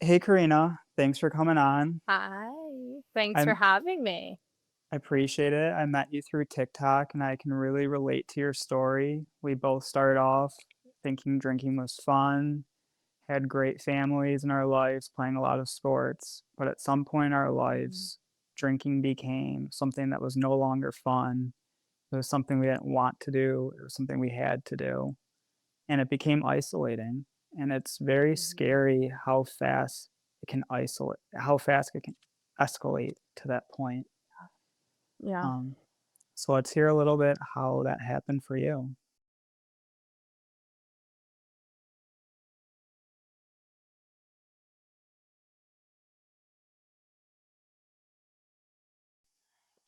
Hey Karina, thanks for coming on. Hi. Thanks for I'm having me. I appreciate it. I met you through TikTok and I can really relate to your story. We both started off thinking drinking was fun, had great families in our lives, playing a lot of sports, but at some point in our Mhm. lives, drinking became something that was no longer fun. It was something we didn't want to do, it was something we had to do, and it became isolating. And it's very Mhm. scary how fast it can escalate to that point. Yeah. Um, so let's hear a little bit how that happened for you.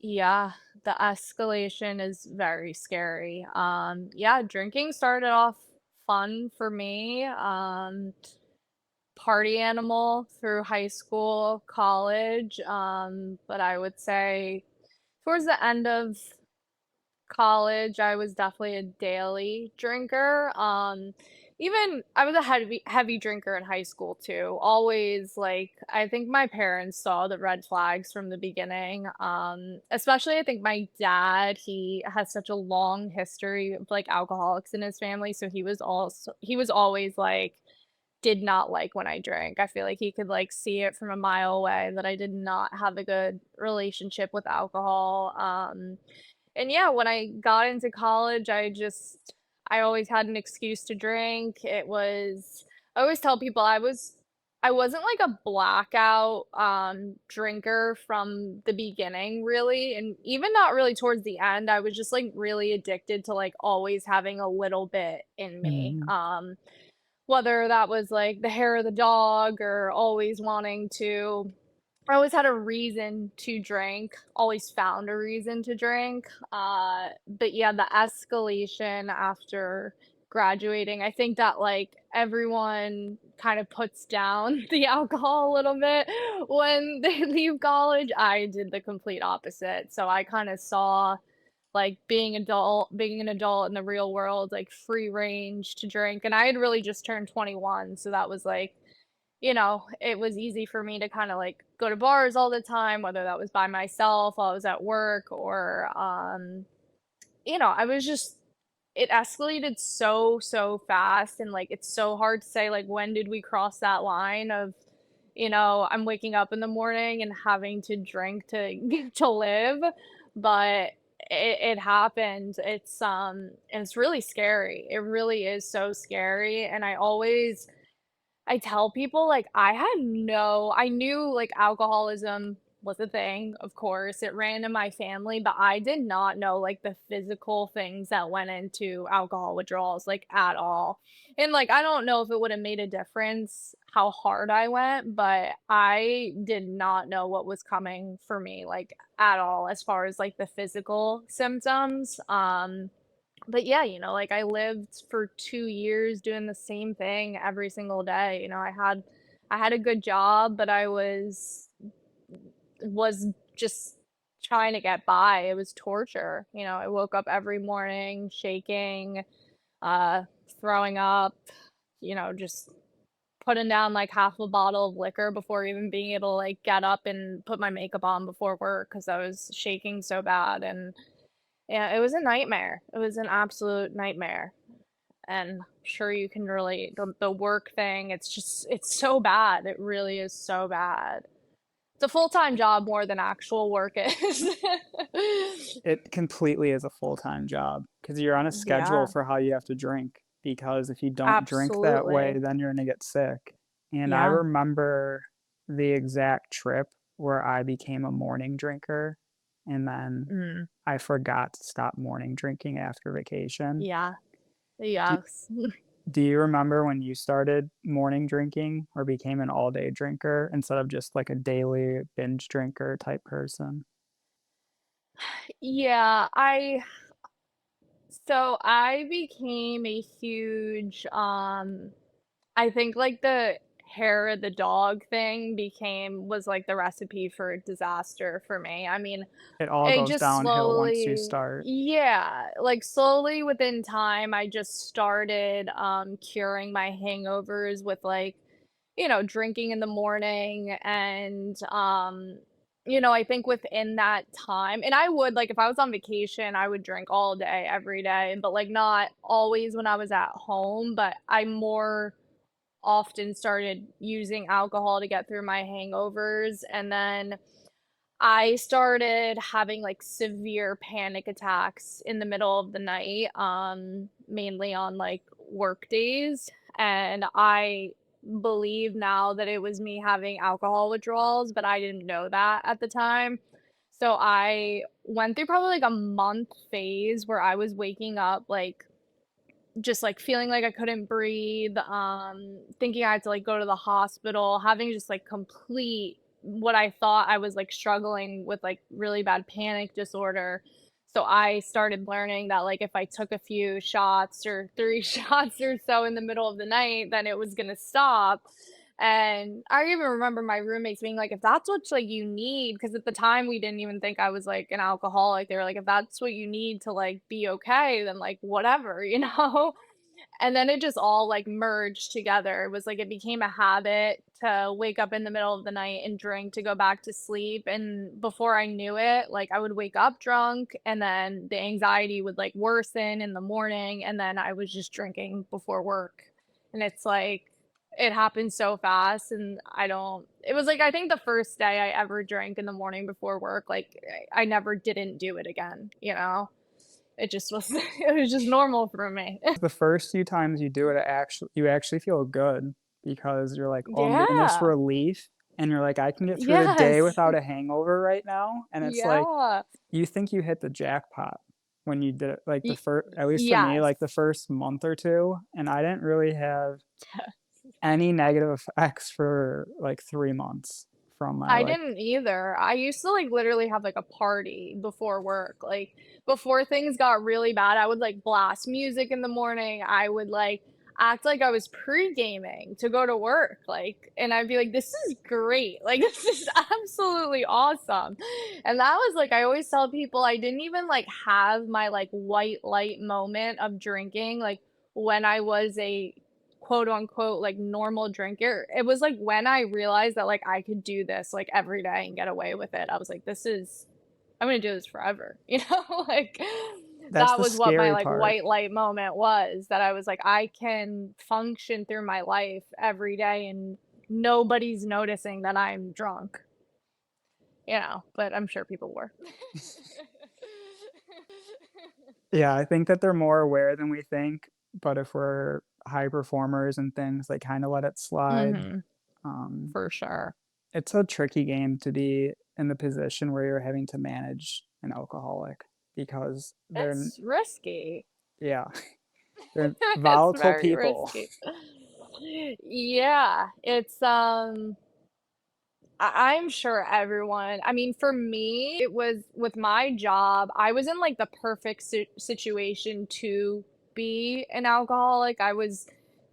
Yeah, the escalation is very scary. Yeah, drinking started off fun for me. Party animal through high school, college. But I would say towards the end of college, I was definitely a daily drinker. Even I was a heavy drinker in high school too. Always like I think my parents saw the red flags from the beginning. Especially I think my dad, he has such a long history of like alcoholics in his family, so he was always like did not like when I drank. I feel like he could like see it from a mile away that I did not have a good relationship with alcohol. And yeah, when I got into college, I always had an excuse to drink. I always tell people I wasn't like a blackout drinker from the beginning really, and even not really towards the end. I was just like really addicted to like always having a little bit in me. Mhm. Whether that was like the hair of the dog or always wanting to I always had a reason to drink, always found a reason to drink. But yeah, the escalation after graduating, I think that like everyone kind of puts down the alcohol a little bit when they leave college. I did the complete opposite. So I kind of saw like being an adult in the real world, like free range to drink. And I had really just turned 21. So that was like it was easy for me to kinda, like, go to bars all the time, whether that was by myself while I was at work or, I was just it escalated so, so fast, and, like, it's so hard to say, like, when did we cross that line of, I'm waking up in the morning and having to drink to to live, but it happened. And it's really scary. It really is so scary, and I tell people, like, I knew, like, alcoholism was a thing, of course, it ran in my family, but I did not know, like, the physical things that went into alcohol withdrawals, like, at all. And, like, I don't know if it would've made a difference how hard I went, but I did not know what was coming for me, like, at all as far as, like, the physical symptoms. But yeah, like I lived for 2 years doing the same thing every single day. I had a good job, but I was just trying to get by. It was torture. I woke up every morning shaking, uh, throwing up, just putting down like half a bottle of liquor before even being able to like get up and put my makeup on before work because I was shaking so bad. And yeah, it was a nightmare. It was an absolute nightmare, and I'm sure you can relate. The work thing, it's so bad. It really is so bad. It's a full-time job more than actual work is. It completely is a full-time job because you're on a schedule Yeah, for how you have to drink, because if you don't drink that way, absolutely. then you're gonna get sick. And I Yeah. remember the exact trip where I became a morning drinker, and then Mm. I forgot to stop morning drinking after vacation. Yeah. Do Yes. do you remember when you started morning drinking or became an all-day drinker instead of just, like, a daily binge drinker type person? Yeah, I became a huge, I think, like, the hair of the dog thing was, like, the recipe for disaster for me. I mean, It all I goes just downhill once you slowly start. yeah, like, slowly within time, I just started, curing my hangovers with, like, drinking in the morning and, I think within that time and I would like, if I was on vacation, I would drink all day, every day, but, like, not always when I was at home, but I more often started using alcohol to get through my hangovers, and then I started having, like, severe panic attacks in the middle of the night, mainly on, like, work days, and I believe now that it was me having alcohol withdrawals, but I didn't know that at the time. So I went through probably, like, a month phase where I was waking up, like, just, like, feeling like I couldn't breathe, thinking I had to, like, go to the hospital, having just, like, complete what I thought I was, like, struggling with, like, really bad panic disorder. So I started learning that, like, if I took a few shots or 3 shots or so in the middle of the night, then it was gonna stop. And I even remember my roommates being like, "If that's what, like, you need," because at the time, we didn't even think I was, like, an alcoholic. They were like, "If that's what you need to, like, be okay, then, like, whatever," you know? And then it just all, like, merged together. It was like it became a habit to wake up in the middle of the night and drink to go back to sleep, and before I knew it, like, I would wake up drunk, and then the anxiety would, like, worsen in the morning, and then I was just drinking before work. And it's like it happened so fast, and I don't it was like, I think the first day I ever drank in the morning before work, like, I never didn't do it again, you know? It just was it was just normal for me. The first few times you do it, you actually feel good because you're like, "Oh, I'm getting this Yeah. relief," and you're like, "I can get through the day Yes. without a hangover right now," and it's like, Yeah. you think you hit the jackpot when you did it, like, Y at least for me, yes. like, the first month or 2, and I didn't really have any negative effects for, like, 3 months from my, I like. didn't either. I used to, like, literally have, like, a party before work, like, before things got really bad, I would, like, blast music in the morning, I would, like, act like I was pre-gaming to go to work, like and I'd be like, "This is great, like, this is absolutely awesome," and that was, like I always tell people I didn't even, like, have my, like, white light moment of drinking, like, when I was a quote unquote like normal drinker. It was like when I realized that like I could do this like every day and get away with it. I was like, this is I'm gonna do this forever. Like That's that the was what my scary like part. white light moment was that I was like, I can function through my life every day and nobody's noticing that I'm drunk, but I'm sure people were. Yeah, I think that they're more aware than we think, but if we're high performers and things, they kinda let it slide. Mhm. Um, For sure. it's a tricky game to be in the position where you're having to manage an alcoholic because It's risky. yeah, they're It's volatile very people. risky. Yeah, I'm sure everyone I mean, for me, it was with my job, I was in, like, the perfect situation to be an alcoholic. I was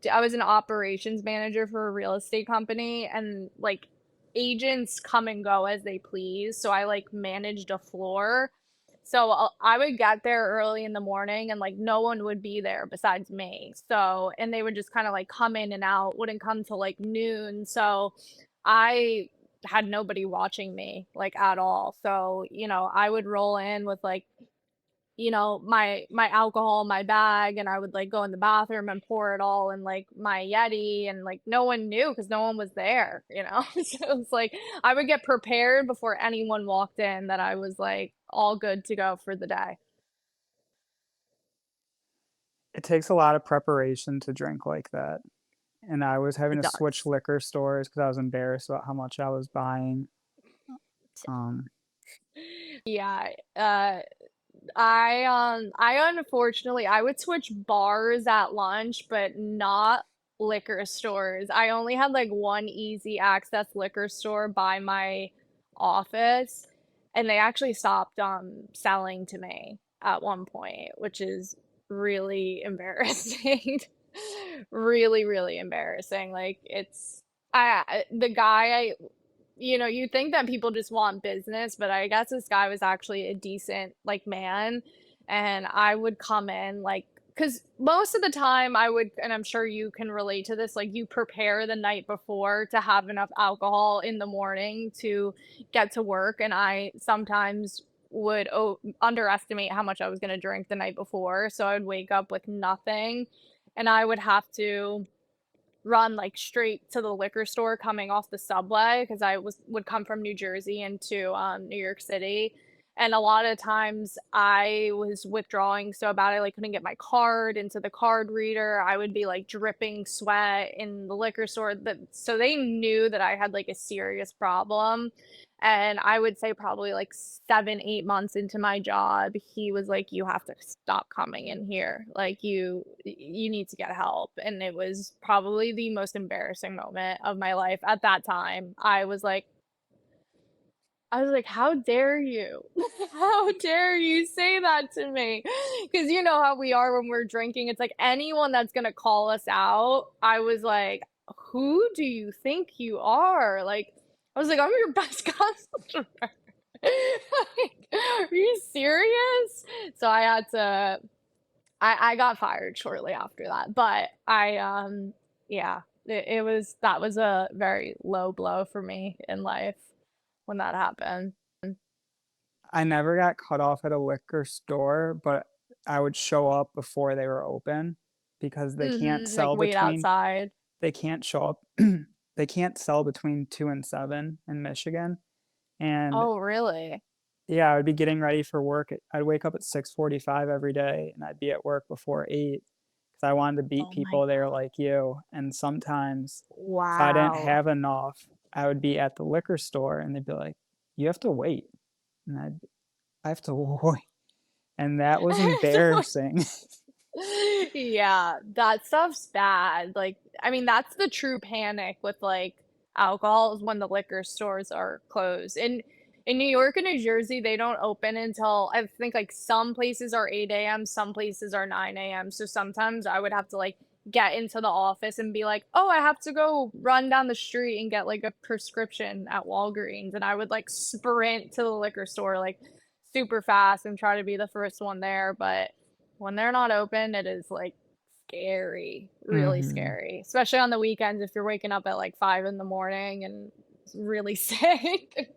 an operations manager for a real estate company, and, like, agents come and go as they please, so I, like, managed a floor. So, I would get there early in the morning, and, like, no one would be there besides me. So and they would just kinda, like, come in and out, wouldn't come till, like, noon, so I had nobody watching me, like, at all. So, I would roll in with, like, my alcohol in my bag, and I would, like, go in the bathroom and pour it all in, like, my Yeti, and, like, no one knew because no one was there? So it's like, I would get prepared before anyone walked in that I was, like, all good to go for the day. It takes a lot of preparation to drink like that, and I was having It to switch does. liquor stores because I was embarrassed about how much I was buying. Um, Yeah, I unfortunately I would switch bars at lunch, but not liquor stores. I only had, like, one easy access liquor store by my office, and they actually stopped, selling to me at one point, which is really embarrassing. Really, really embarrassing, like, the guy you think that people just want business, but I guess this guy was actually a decent, like, man, and I would come in, like, 'cause most of the time I would, and I'm sure you can relate to this, like, you prepare the night before to have enough alcohol in the morning to get to work, and I sometimes would underestimate how much I was gonna drink the night before, so I would wake up with nothing, and I would have to run, like, straight to the liquor store coming off the subway because I would come from New Jersey into, New York City, and a lot of times I was withdrawing so bad I, like, couldn't get my card into the card reader. I would be, like, dripping sweat in the liquor store, so they knew that I had, like, a serious problem, and I would say probably, like, 7, 8 months into my job, he was like, "You have to stop coming in here, like, you need to get help," and it was probably the most embarrassing moment of my life at that time. I was like, "How dare you? How dare you say that to me?" Because you know how we are when we're drinking, it's like anyone that's gonna call us out, I was like, "Who do you think you are?" Like, I was like, "I'm your best customer." Like, are you serious? So I had to I got fired shortly after that, but yeah, that was a very low blow for me in life when that happened. I never got cut off at a liquor store, but I would show up before they were open because Mhm, like, wait outside. they can't show up they can't sell between 2 and 7 in Michigan, and Oh, really? yeah, I would be getting ready for work I'd wake up at 6:45 every day, and I'd be at work before 8 because I wanted to beat Oh my people there god. like you, and sometimes, if I didn't Wow. have enough, I would be at the liquor store, and they'd be like, "You have to wait," and I have to wait, and that was So embarrassing. yeah, that stuff's bad, like, I mean, that's the true panic with, like, alcohol is when the liquor stores are closed. In New York and New Jersey, they don't open until I think, like, some places are 8 AM, some places are 9 AM, so sometimes I would have to, like, get into the office and be like, "Oh, I have to go run down the street and get, like, a prescription at Walgreens," and I would, like, sprint to the liquor store, like, super fast and try to be the first one there, but when they're not open, it is, like, scary, really Mhm. scary, especially on the weekends if you're waking up at, like, 5 in the morning and really sick.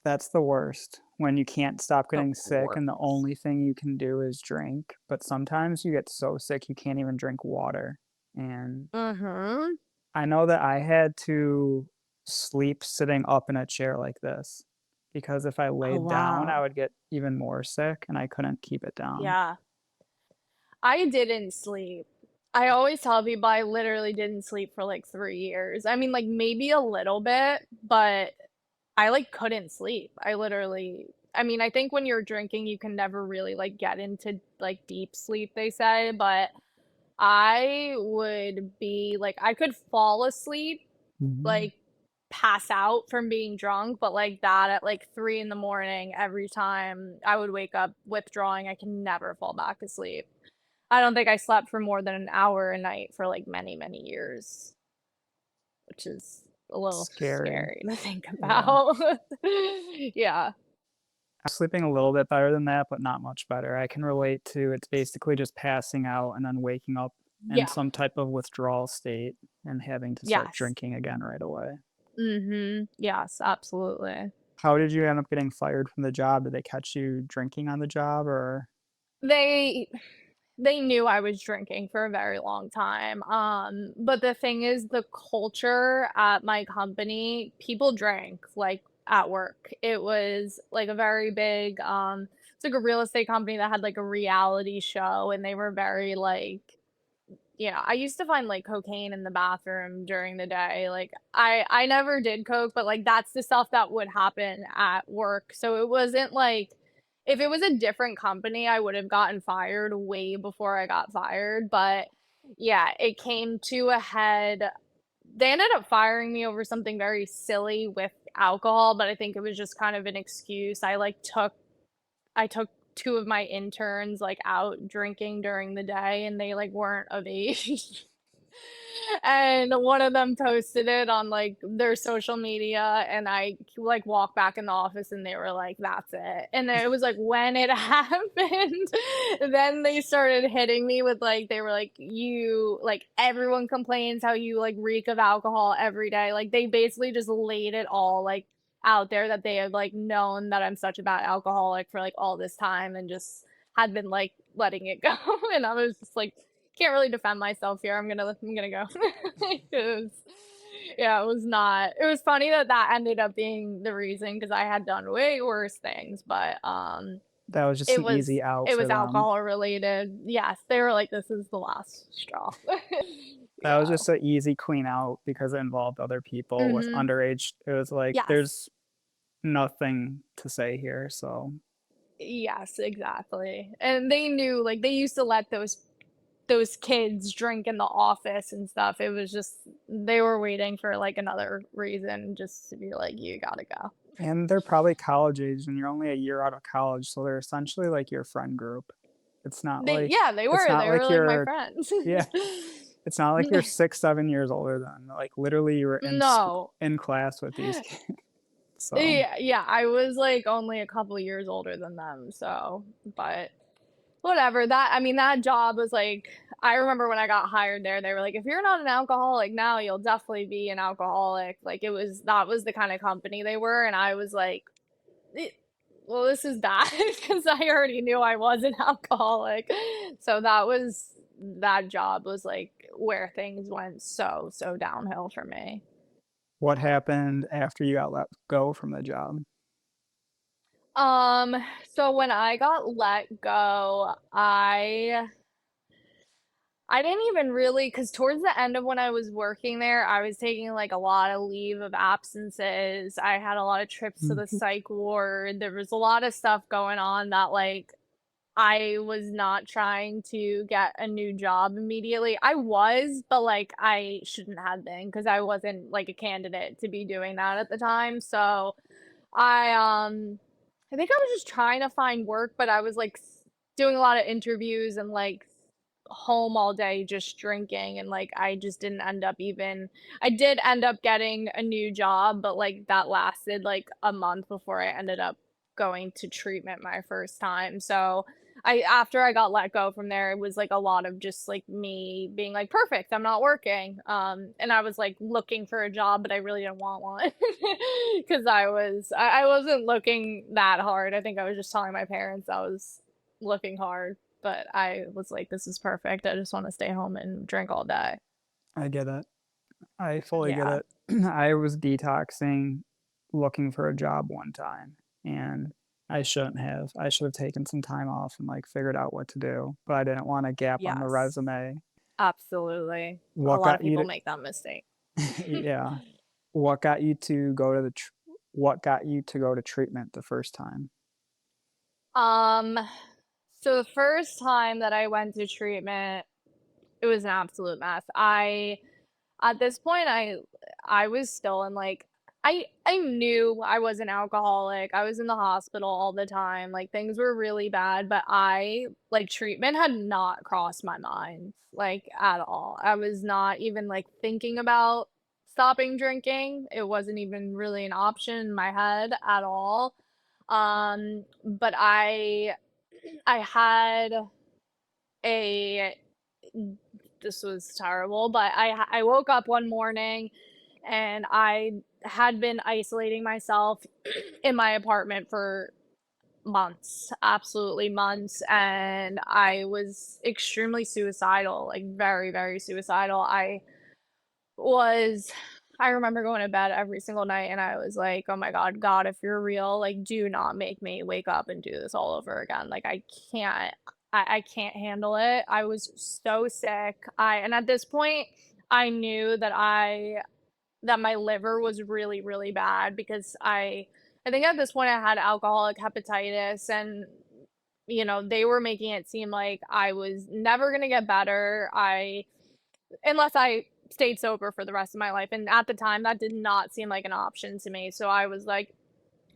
That's the worst, when you can't stop The getting sick and the worst. only thing you can do is drink, but sometimes you get so sick you can't even drink water, and Mhm. I know that I had to sleep sitting up in a chair like this, because if I Oh, laid down, I wow. would get even more sick, and I couldn't keep it down. Yeah. I didn't sleep. I always tell people I literally didn't sleep for, like, 3 years. I mean, like, maybe a little bit, but I, like, couldn't sleep. I mean, I think when you're drinking, you can never really, like, get into, like, deep sleep, they say, but I would be like I could fall asleep, Mhm. like, pass out from being drunk, but like that at, like, 3 in the morning every time I would wake up withdrawing, I can never fall back asleep. I don't think I slept for more than an hour a night for, like, many, many years, which is a little Scary. scary to think Yeah. about. Yeah. I'm sleeping a little bit better than that, but not much better. I can relate to it's basically just passing out and then waking up in Yeah. some type of withdrawal state and having to start Yes. drinking again right away. Mhm. Yes, absolutely. How did you end up getting fired from the job? Did they catch you drinking on the job or They They knew I was drinking for a very long time, but the thing is the culture at my company, people drank, like, at work. It was, like, a very big, it's like a real estate company that had, like, a reality show, and they were very, like, I used to find, like, cocaine in the bathroom during the day, like, I never did coke, but, like, that's the stuff that would happen at work, so it wasn't like if it was a different company, I would have gotten fired way before I got fired, but, yeah, it came to a head. They ended up firing me over something very silly with alcohol, but I think it was just kind of an excuse. I took 2 of my interns, like, out drinking during the day, and they, like, weren't of age. And one of them posted it on, like, their social media, and I, like, walked back in the office, and they were like, "That's it." And then it was, like, when it happened, then they started hitting me with, like they were like, "You like, everyone complains how you, like, reek of alcohol every day." Like, they basically just laid it all, like, out there that they had, like, known that I'm such a bad alcoholic for, like, all this time and just had been, like, letting it go, and I was just like, "Can't really defend myself here, I'm gonna go." It was yeah, it was not it was funny that that ended up being the reason because I had done way worse things, but, That was just it an easy was out it for was them. alcohol related. Yes, they were like, "This is the last straw." That was Yeah. just an easy clean out because it involved other people with Mhm. underage. It was like, Yes. there's nothing to say here, so Yes, exactly, and they knew, like, they used to let those kids drink in the office and stuff. It was just they were waiting for, like, another reason just to be like, "You gotta go." and they're probably college age and you're only a year out of college, so they're essentially like your friend group. It's not They like yeah, it's not they were, like like, my you're friends. yeah, it's not like you're 6, 7 years older than, like, literally you were No. in class with these kids, so Yeah, yeah, I was, like, only a couple years older than them, so but whatever, that I mean, that job was, like I remember when I got hired there, they were like, "If you're not an alcoholic now, you'll definitely be an alcoholic." Like, it was that was the kinda company they were, and I was like, "Eh, well, this is bad," because I already knew I was an alcoholic. So that job was, like, where things went so, so downhill for me. what happened after you got let go from the job? Um, so when I got let go, I didn't even really because towards the end of when I was working there, I was taking, like, a lot of leave of absences. I had a lot of trips to the Mhm. psych ward. There was a lot of stuff going on that, like, I was not trying to get a new job immediately. I was, but, like, I shouldn't have been because I wasn't, like, a candidate to be doing that at the time, so I, I think I was just trying to find work, but I was, like, doing a lot of interviews and, like, home all day just drinking, and, like, I just didn't end up even I did end up getting a new job, but, like, that lasted, like, a month before I ended up going to treatment my first time, so I after I got let go from there, it was, like, a lot of just, like, me being like, "Perfect, I'm not working," and I was, like, looking for a job, but I really didn't want one because I wasn't looking that hard, I think I was just telling my parents I was looking hard, but I was like, "This is perfect, I just wanna stay home and drink all day." I get it. I fully get Yeah. it. I was detoxing, looking for a job one time, and I shouldn't have. I should have taken some time off and, like, figured out what to do, but I didn't want a gap on the Yes. resume. Absolutely. A What lot of got you people to make that mistake. yeah. What got you to go to the tr what got you to go to treatment the first time? Um, so the first time that I went to treatment, it was an absolute mess. At this point, I was still in, like I knew I was an alcoholic, I was in the hospital all the time, like, things were really bad, but treatment had not crossed my mind, like, at all. I was not even, like, thinking about stopping drinking, it wasn't even really an option in my head at all, but I had a this was terrible, but I woke up one morning and I had been isolating myself in my apartment for months, absolutely months, and I was extremely suicidal, like very, very suicidal. Was I remember going to bed every single night and I was like, "Oh my god, God, if you're real, like, do not make me wake up and do this all over again. Like, can't I can't handle it." I was so sick. I and at this point, I knew that my liver was really, really bad because I think at this point I had alcoholic hepatitis and they were making it seem like I was never gonna get better. I Unless I stayed sober for the rest of my life, and at the time, that did not seem like an option to me, so I was like,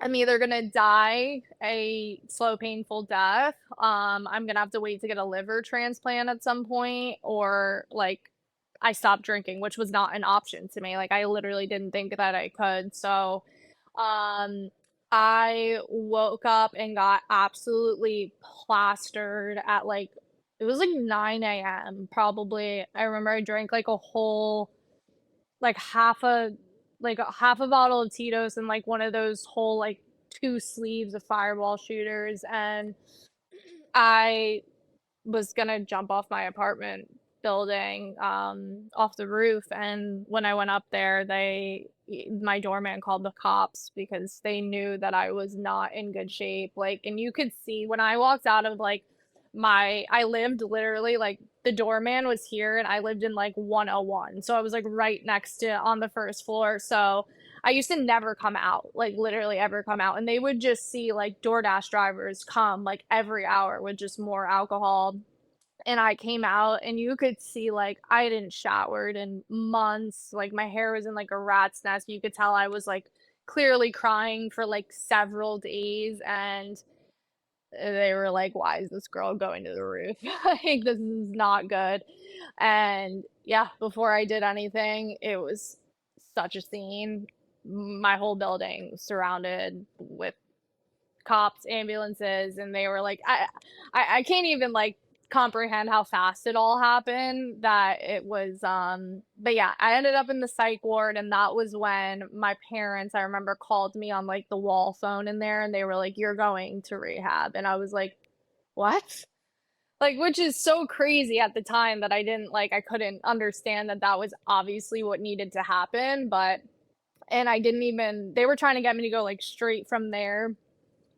"I'm either gonna die a slow, painful death, I'm gonna have to wait to get a liver transplant at some point, or, like, I stopped drinking, which was not an option to me. Like, I literally didn't think that I could. So, um, I woke up and got absolutely plastered at like it was like 9 a.m. probably. I remember I drank like a whole like half a bottle of Tito's and like one of those whole like two sleeves of Fireball shooters, and I was gonna jump off my apartment building, off the roof, and when I went up there, my doorman called the cops because they knew that I was not in good shape, like, and you could see when I walked out of, like, I lived literally, like, the doorman was here, and I lived in, like, 101, so I was, like, right next to on the first floor, so I used to never come out, like, literally ever come out, and they would just see, like, DoorDash drivers come, like, every hour with just more alcohol, and I came out and you could see, like, I hadn't showered in months, like, my hair was in, like, a rat's nest, you could tell I was, like, clearly crying for, like, several days, and they were like, "Why is this girl going to the roof? Like, this is not good." And, yeah, before I did anything, it was such a scene. My whole building surrounded with cops, ambulances, and they were like I can't even, like, comprehend how fast it all happened, that it was, but yeah, I ended up in the psych ward, and that was when my parents, I remember, called me on, like, the wall phone in there, and they were like, "You're going to rehab," and I was like, "What?" Like, which is so crazy at the time that I couldn't understand that that was obviously what needed to happen, but and I didn't even they were trying to get me to go, like, straight from there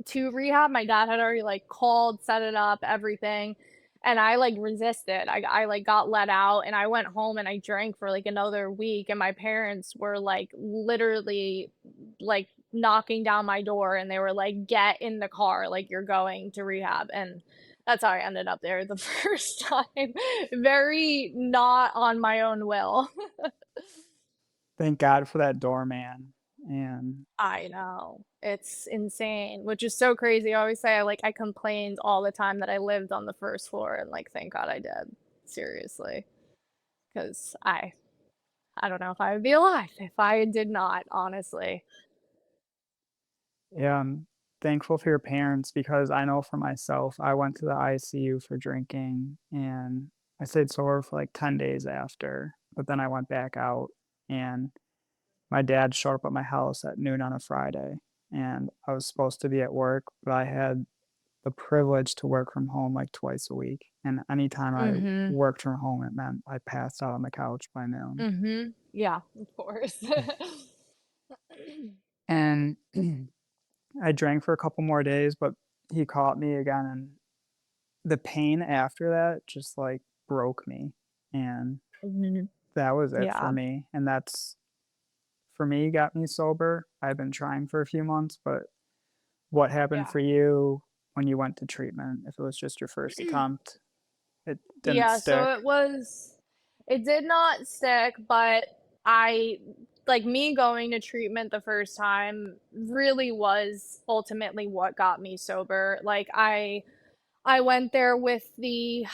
to rehab. My dad had already, like, called, set it up, everything, and I, like, resisted. Like, got let out, and I went home and I drank for, like, another week, and my parents were, like, literally, like, knocking down my door, and they were like, "Get in the car, like, you're going to rehab," and that's how I ended up there the first time. Very not on my own will. Thank God for that doorman, and I know. It's insane, which is so crazy. I always say I complained all the time that I lived on the first floor and like thank God I did. Seriously. 'Cause I don't know if I would be alive if I did not, honestly. yeah, I'm thankful for your parents because I know for myself, I went to the ICU for drinking, and I stayed sober for, like, 10 days after, but then I went back out, and my dad showed up at my house at noon on a Friday, and I was supposed to be at work, but I had the privilege to work from home, like, twice a week, and anytime I Mhm. worked from home, it meant I passed out on the couch by noon. Mhm. Yeah, of course. And I drank for a couple more days, but he caught me again, and the pain after that just, like, broke me, and Mhm. that was it for Yeah. me, and that's for me, got me sober. I've been trying for a few months, but what happened Yeah. for you when you went to treatment? If it was just your first attempt, it didn't Yeah, stick? so it did not stick, but I like me going to treatment the first time really was ultimately what got me sober. Like I went there with the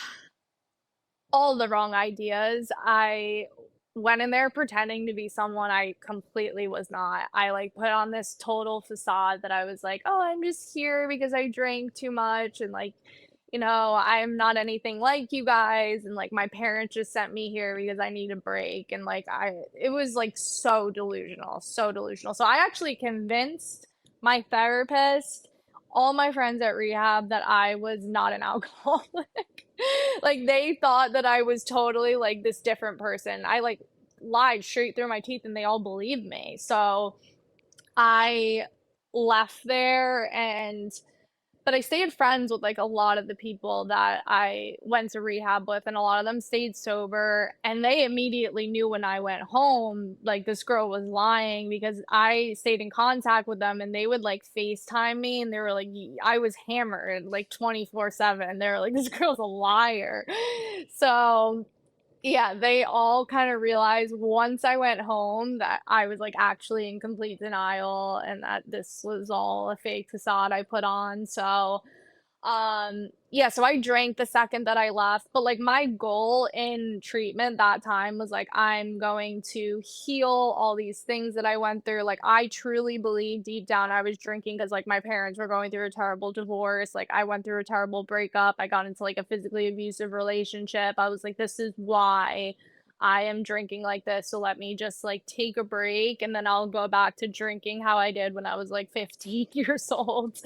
all the wrong ideas. I went in there pretending to be someone I completely was not. I like put on this total facade that I was like, "Oh, I'm just here because I drank too much and like, you know, I'm not anything like you guys and like my parents just sent me here because I need a break." And like I it was like so delusional, so delusional. So I actually convinced my therapist, all my friends at rehab that I was not an alcoholic. Like, they thought that I was totally, like, this different person. I, like, lied straight through my teeth, and they all believed me. So, I left there and but I stayed friends with, like, a lot of the people that I went to rehab with, and a lot of them stayed sober, and they immediately knew when I went home, like, this girl was lying because I stayed in contact with them, and they would, like, FaceTime me, and they were like, I was hammered, like, 24/7. They were like, "This girl's a liar." So, yeah, they all kinda realized once I went home that I was, like, actually in complete denial and that this was all a fake facade I put on, so Yeah, so I drank the second that I left, but, like, my goal in treatment that time was, like, I'm going to heal all these things that I went through, like, I truly believe deep down I was drinking because like, my parents were going through a terrible divorce, like, I went through a terrible breakup, I got into, like, a physically abusive relationship, I was like, "This is why I am drinking like this, so let me just, like, take a break, and then I'll go back to drinking how I did when I was, like, 15 years old."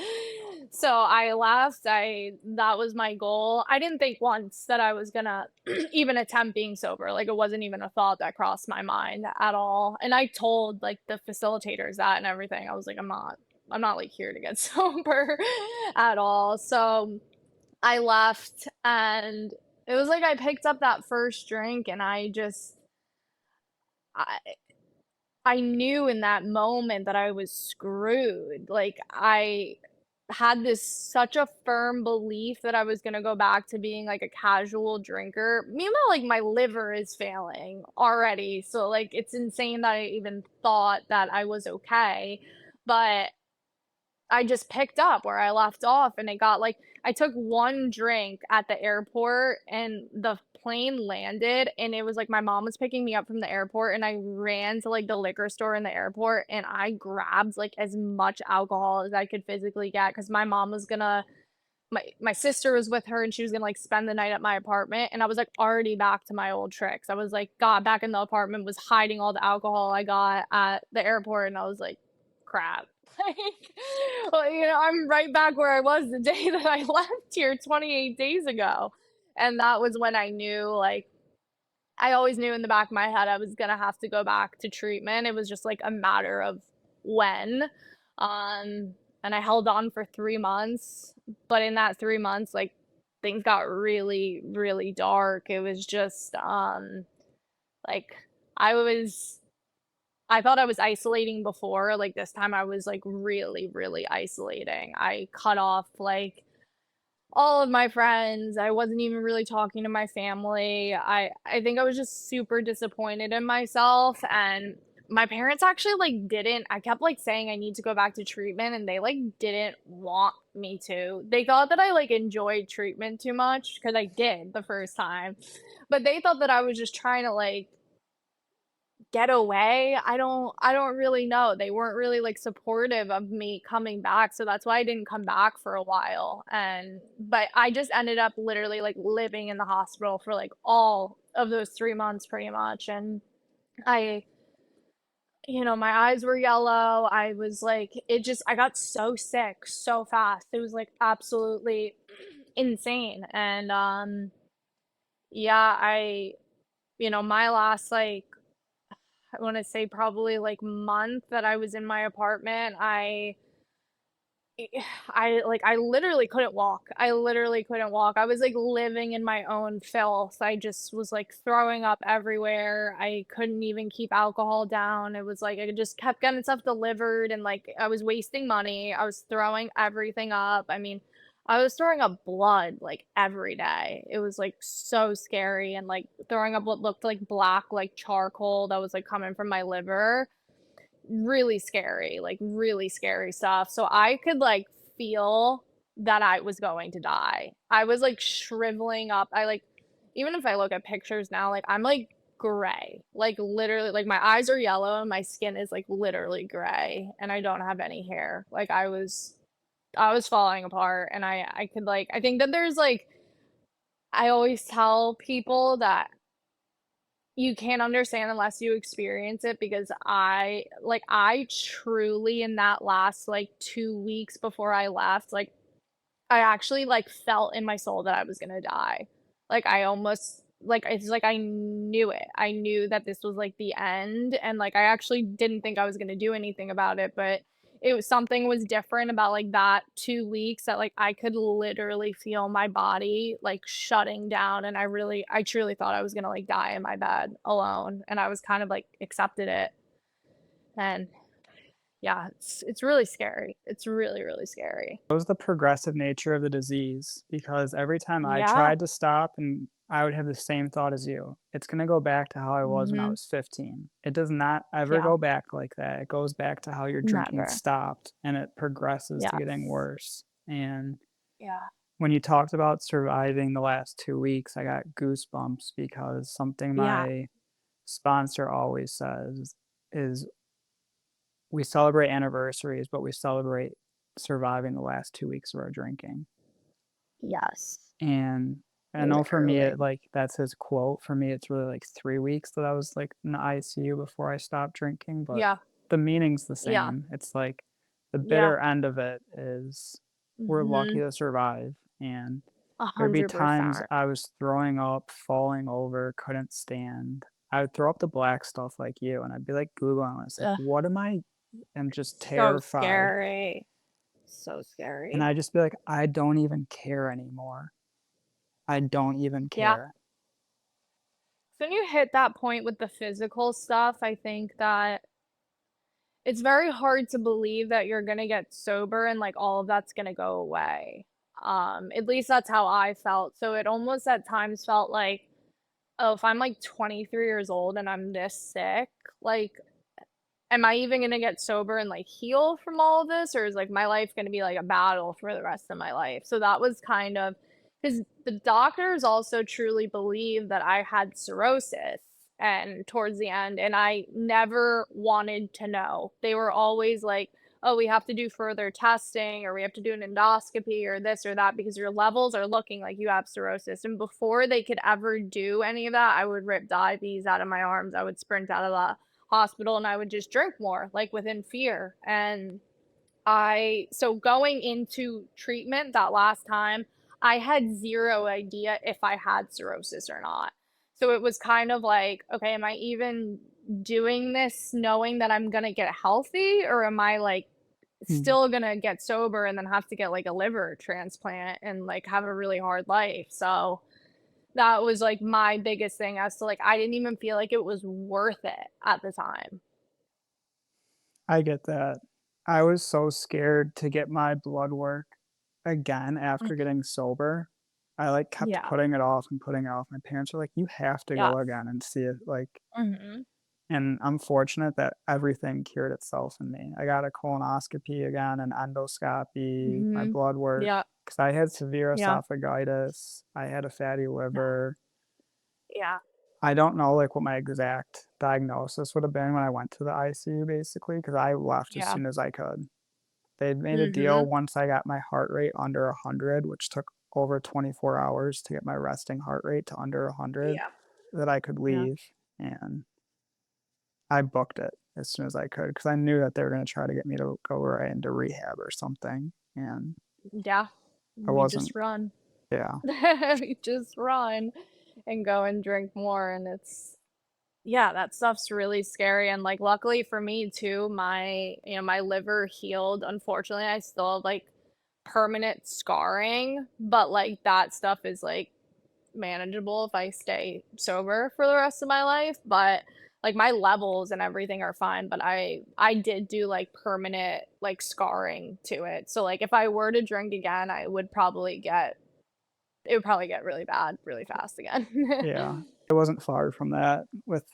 So I left, I that was my goal. I didn't think once that I was gonna even attempt being sober, like, it wasn't even a thought that crossed my mind at all, and I told, like, the facilitators that and everything. I was like, I'm not, like, here to get sober at all." So I left, and it was like I picked up that first drink, and I I knew in that moment that I was screwed. Like, I had this such a firm belief that I was gonna go back to being, like, a casual drinker. Meanwhile, like, my liver is failing already, so, like, it's insane that I even thought that I was okay, but I just picked up where I left off, and it got like I took one drink at the airport, and the plane landed, and it was like my mom was picking me up from the airport, and I ran to, like, the liquor store in the airport, and I grabbed, like, as much alcohol as I could physically get because my mom was gonna my sister was with her, and she was gonna, like, spend the night at my apartment, and I was, like, already back to my old tricks. I was, like, got back in the apartment, was hiding all the alcohol I got at the airport, and I was like, "Crap." Like, well, I'm right back where I was the day that I left here 28 days ago, and that was when I knew, like I always knew in the back of my head I was gonna have to go back to treatment. It was just, like, a matter of when, and I held on for 3 months, but in that 3 months, like, things got really, really dark. It was just, like, I was I thought I was isolating before, like, this time I was, like, really, really isolating. I cut off, like, all of my friends. I wasn't even really talking to my family. I think I was just super disappointed in myself, and my parents actually, like, didn't I kept, like, saying I need to go back to treatment, and they, like, didn't want me to. They thought that I, like, enjoyed treatment too much because I did the first time, but they thought that I was just trying to, like, get away. I don't really know. They weren't really, like, supportive of me coming back, so that's why I didn't come back for a while, and but I just ended up literally, like, living in the hospital for, like, all of those 3 months pretty much, and I my eyes were yellow. I was like I got so sick so fast. It was, like, absolutely insane, and, yeah, my last, like I wanna say probably, like, month that I was in my apartment, eh, I literally couldn't walk. I literally couldn't walk. I was, like, living in my own filth. I just was, like, throwing up everywhere. I couldn't even keep alcohol down. It was, like, I just kept getting stuff delivered and, like, I was wasting money. I was throwing everything up. I mean, I was throwing up blood, like, every day. It was, like, so scary and, like, throwing up what looked like black, like, charcoal that was, like, coming from my liver. Really scary stuff. So I could, like, feel that I was going to die. I was, like, shriveling up. Even if I look at pictures now, like, I'm, like, gray. Like, literally, like, my eyes are yellow and my skin is, like, literally gray, and I don't have any hair. Like, I was falling apart, and I could, like I think that there's, like I always tell people that you can't understand unless you experience it because I truly in that last, like, 2 weeks before I left, like, I actually, like, felt in my soul that I was gonna die. Like, I almost like, it's like I knew it. I knew that this was, like, the end, and, like, I actually didn't think I was gonna do anything about it, but something was different about, like, that 2 weeks that, like, I could literally feel my body, like, shutting down, and I truly thought I was gonna, like, die in my bed alone, and I was kind of, like, accepted it, and yeah, it's really scary. It's really, really scary. It was the progressive nature of the disease because every time I Yeah. tried to stop and I would have the same thought as you. It's gonna go back to how I was when I Mhm. was 15. It does not ever Yeah. go back like that. It goes back to how your drinking Never. stopped and it progresses to Yeah. getting worse. And Yeah. When you talked about surviving the last 2 weeks, I got goosebumps because something Yeah. my sponsor always says is, "We celebrate anniversaries, but we celebrate surviving the last 2 weeks of our drinking." Yes. And I know for me, Literally. like, that's his quote. For me, it's really, like, 3 weeks that I was, like, in the ICU before I stopped drinking, but Yeah. the meaning's the Yeah. same. It's like the Yeah. bitter end of it is we're lucky Mhm. to survive, and there'd be times 100%. I was throwing up, falling over, couldn't stand. I would throw up the black stuff like you, and I'd be, like, Googling this, like, Ugh, "What am I?" I'm just so terrified, scary. So and scary. I'd just be like, "I don't even care anymore. I don't even Yeah. care." So when you hit that point with the physical stuff, I think that it's very hard to believe that you're gonna get sober and, like, all of that's gonna go away. At least that's how I felt. So it almost at times felt like, "Oh, if I'm, like, 23 years old and I'm this sick, like, am I even gonna get sober and, like, heal from all of this, or is, like, my life gonna be, like, a battle for the rest of my life?" So that was kind of because the doctors also truly believed that I had cirrhosis and towards the end, and I never wanted to know. They were always like, "Oh, we have to do further testing, or we have to do an endoscopy, or this or that, because your levels are looking like you have cirrhosis." And before they could ever do any of that, I would rip diabetes out of my arms. I would sprint out of the hospital and I would just drink more, like, within fear. And so going into treatment that last time, I had 0 idea if I had cirrhosis or not. So it was kind of like, "Okay, am I even doing this knowing that I'm gonna get healthy, or am I, like, Mm. still gonna get sober and then have to get, like, a liver transplant and, like, have a really hard life?" So that was, like, my biggest thing as to, like, I didn't even feel like it was worth it at the time. I get that. I was so scared to get my blood work again Mm, after getting sober. I, like, kept yeah. putting it off and putting it off. My parents were like, "You have to go Yes. again and see it," like, Mhm. and I'm fortunate that everything cured itself in me. I got a colonoscopy again, an endoscopy, my Mhm. blood work, Yeah. because I had severe Yeah. esophagitis, I had a fatty Yeah. liver. Yeah. I don't know, like, what my exact diagnosis would have been when I went to the ICU basically, because I left as Yeah. soon as I could. They'd made a deal Mhm. once I got my heart rate under 100, which took over 24 hours to get my resting heart rate to under 100, Yeah. that I could Yeah. leave, and I booked it as soon as I could because I knew that they were gonna try to get me to go right into rehab or something, and Yeah. I You wasn't. just run. Yeah. You just run and go and drink more, and it's yeah, that stuff's really scary, and, like, luckily for me too, my liver healed. Unfortunately, I still have, like, permanent scarring, but, like, that stuff is, like, manageable if I stay sober for the rest of my life, but, like, my levels and everything are fine, but I did do, like, permanent, like, scarring to it. So, like, if I were to drink again, it would probably get really bad really fast again. Yeah. It wasn't far from that with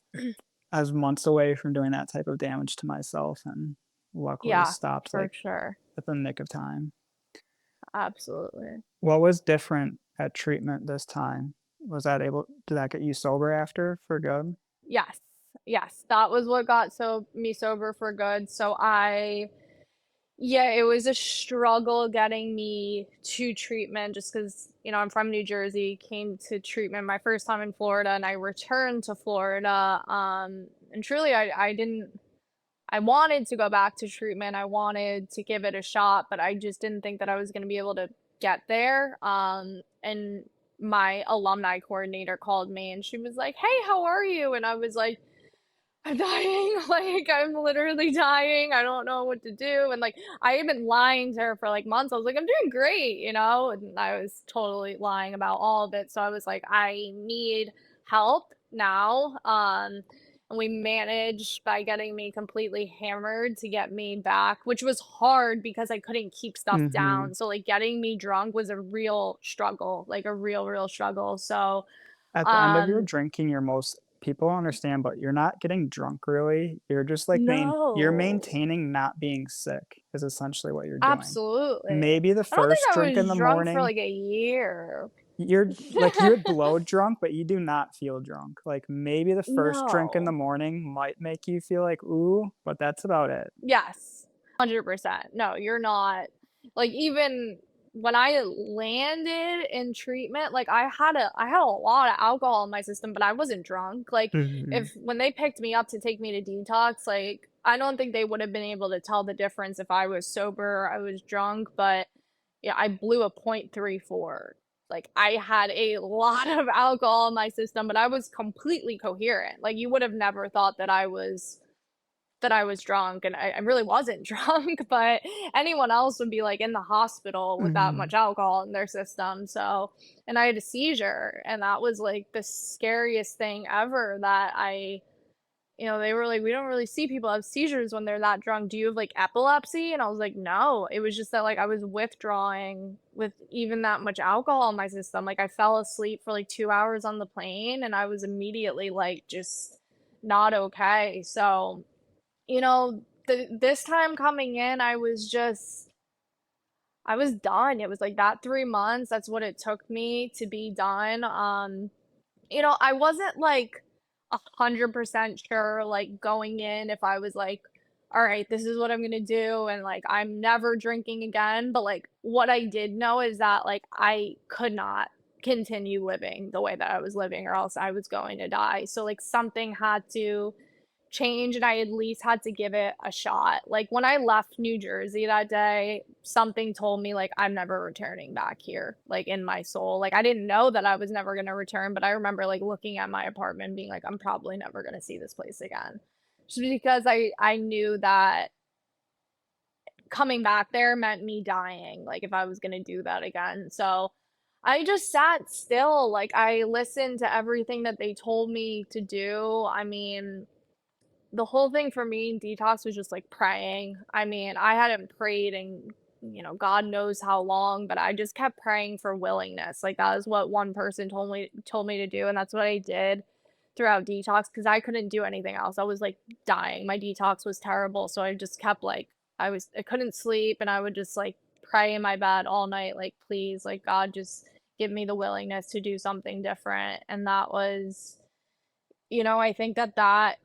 I was months away from doing that type of damage to myself and luckily Yeah, stopped, for like, sure. at the nick of time. Absolutely. What was different at treatment this time? Did that get you sober after for good? Yes. Yes, that was what got me sober for good. Yeah, it was a struggle getting me to treatment just because I'm from New Jersey, came to treatment my first time in Florida, and I returned to Florida, and truly, I didn't I wanted to go back to treatment, I wanted to give it a shot, but I just didn't think that I was gonna be able to get there, and my alumni coordinator called me, and she was like, "Hey, how are you?" And I was like, I'm dying, like, I'm literally dying, I don't know what to do, and, like, I had been lying to her for, like, months, I was like, "I'm doing great," and I was totally lying about all of it, so I was like, "I need help now," and we managed by getting me completely hammered to get me back, which was hard because I couldn't keep stuff Mhm. down, so, like, getting me drunk was a real struggle, like, a real, real struggle, so, At the end of your um drinking your most people don't understand, but you're not getting drunk really. You're just like you're No. maintaining not being sick is essentially what you're doing. Absolutely. Maybe the I don't think first I drink in was the drunk for, morning, like, a year. you're like you would blow drunk, but you do not feel drunk. Like maybe the first drink in the No. morning might make you feel like, "Ooh," but that's about it. Yes. 100%. No, you're not like, even when I landed in treatment, like, I had a lot of alcohol in my system, but I wasn't drunk. Like, Mhm. if when they picked me up to take me to detox, like, I don't think they would have been able to tell the difference if I was sober or I was drunk, but, yeah, I blew a .34. Like, I had a lot of alcohol in my system, but I was completely coherent. Like, you would have never thought that I was drunk, and I really wasn't drunk, but anyone else would be, like, in the hospital with that Mhm. much alcohol in their system, so and I had a seizure, and that was, like, the scariest thing ever that they were like, "We don't really see people have seizures when they're that drunk. Do you have, like, epilepsy?" And I was like, "No." It was just that, like, I was withdrawing with even that much alcohol in my system, like, I fell asleep for, like, 2 hours on the plane, and I was immediately, like, just not okay, so this time coming in, I was done. It was like that 3 months, that's what it took me to be done. I wasn't like 100% sure, like, going in if I was like, all right, this is what I'm gonna do, and like I'm never drinking again. But like what I did know is that like I could not continue living the way that I was living, or else I was going to die. So like something had to change, and I at least had to give it a shot. Like when I left New Jersey that day, something told me like I'm never returning back here, like in my soul. Like I didn't know that I was never going to return, but I remember like looking at my apartment and being like I'm probably never going to see this place again. Just because I knew that coming back there meant me dying, like if I was going to do that again. So I just sat still, like I listened to everything that they told me to do. I mean, the whole thing for me in detox was just like praying. I mean, I hadn't prayed in, God knows how long, but I just kept praying for willingness. Like that is what one person told me to do, and that's what I did throughout detox because I couldn't do anything else. I was like dying. My detox was terrible, so I just kept like I couldn't sleep, and I would just like pray in my bed all night like please, like God, just give me the willingness to do something different. And that was I think that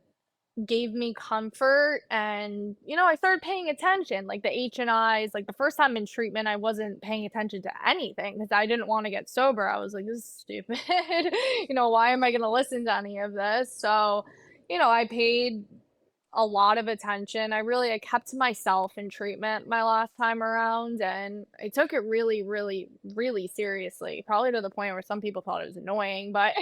gave me comfort, and I started paying attention, like the H&Is. Like the first time in treatment I wasn't paying attention to anything because I didn't want to get sober. I was like, this is stupid. Why am I going to listen to any of this? So I paid a lot of attention. I kept to myself in treatment my last time around, and I took it really, really, really seriously, probably to the point where some people thought it was annoying, but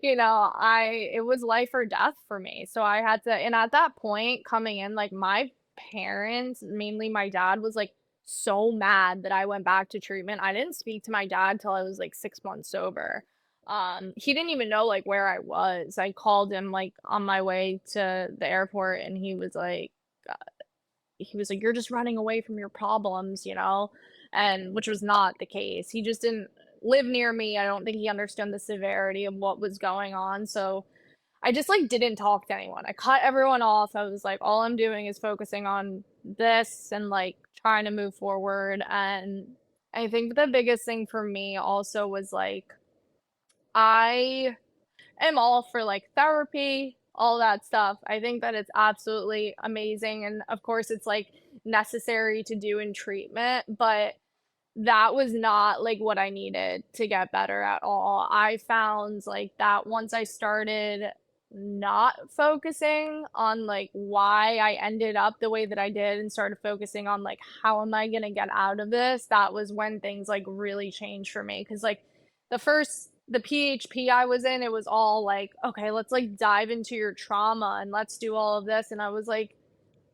it was life or death for me. So I had to, and at that point coming in, like my parents, mainly my dad, was like so mad that I went back to treatment. I didn't speak to my dad till I was like 6 months sober. He didn't even know, like, where I was. I called him, like, on my way to the airport, and uh, he was like, "You're just running away from your problems," and which was not the case. He just didn't live near me. I don't think he understood the severity of what was going on, so I just, like, didn't talk to anyone. I cut everyone off. I was like, "All I'm doing is focusing on this and, like, trying to move forward," and I think the biggest thing for me also was, like, I am all for like therapy, all that stuff. I think that it's absolutely amazing. And of course, it's like necessary to do in treatment, but that was not like what I needed to get better at all. I found like that once I started not focusing on like why I ended up the way that I did and started focusing on like how am I going to get out of this, that was when things like really changed for me. Cause like the PHP I was in, it was all like, okay, let's like dive into your trauma and let's do all of this. And I was like,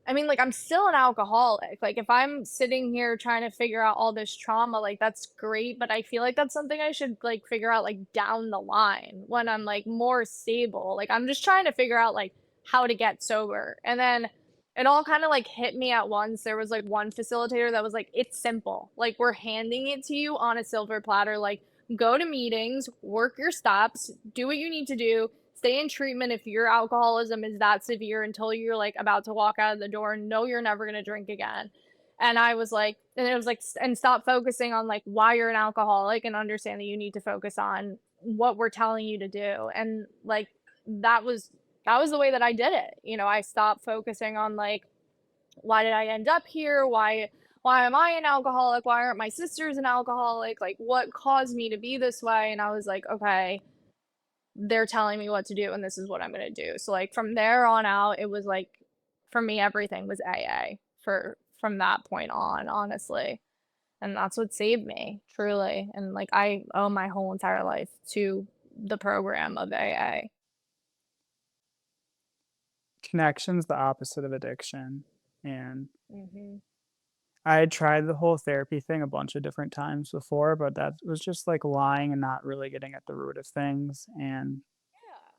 I mean, like, I'm still an alcoholic. Like, if I'm sitting here trying to figure out all this trauma, like, that's great, but I feel like that's something I should, like, figure out, like, down the line when I'm, like, more stable. Like, I'm just trying to figure out, like, how to get sober. And then it all kind of, like, hit me at once. There was, like, one facilitator that was like, it's simple. Like, we're handing it to you on a silver platter. Like, go to meetings, work your stops, do what you need to do, stay in treatment if your alcoholism is that severe until you're, like, about to walk out of the door and know you're never gonna drink again. And I was like and it was like, "S and stop focusing on, like, why you're an alcoholic and understand that you need to focus on what we're telling you to do." And, like, that was that was the way that I did it. I stopped focusing on, like, why did I end up here? Why am I an alcoholic? Why aren't my sisters an alcoholic? Like, what caused me to be this way? And I was like, okay, they're telling me what to do, and this is what I'm gonna do. So like from there on out, it was like for me, everything was AA for from that point on, honestly. And that's what saved me, truly. And like I owe my whole entire life to the program of AA. Connection's the opposite of addiction, and Hmm. I had tried the whole therapy thing a bunch of different times before, but that was just, like, lying and not really getting at the root of things, and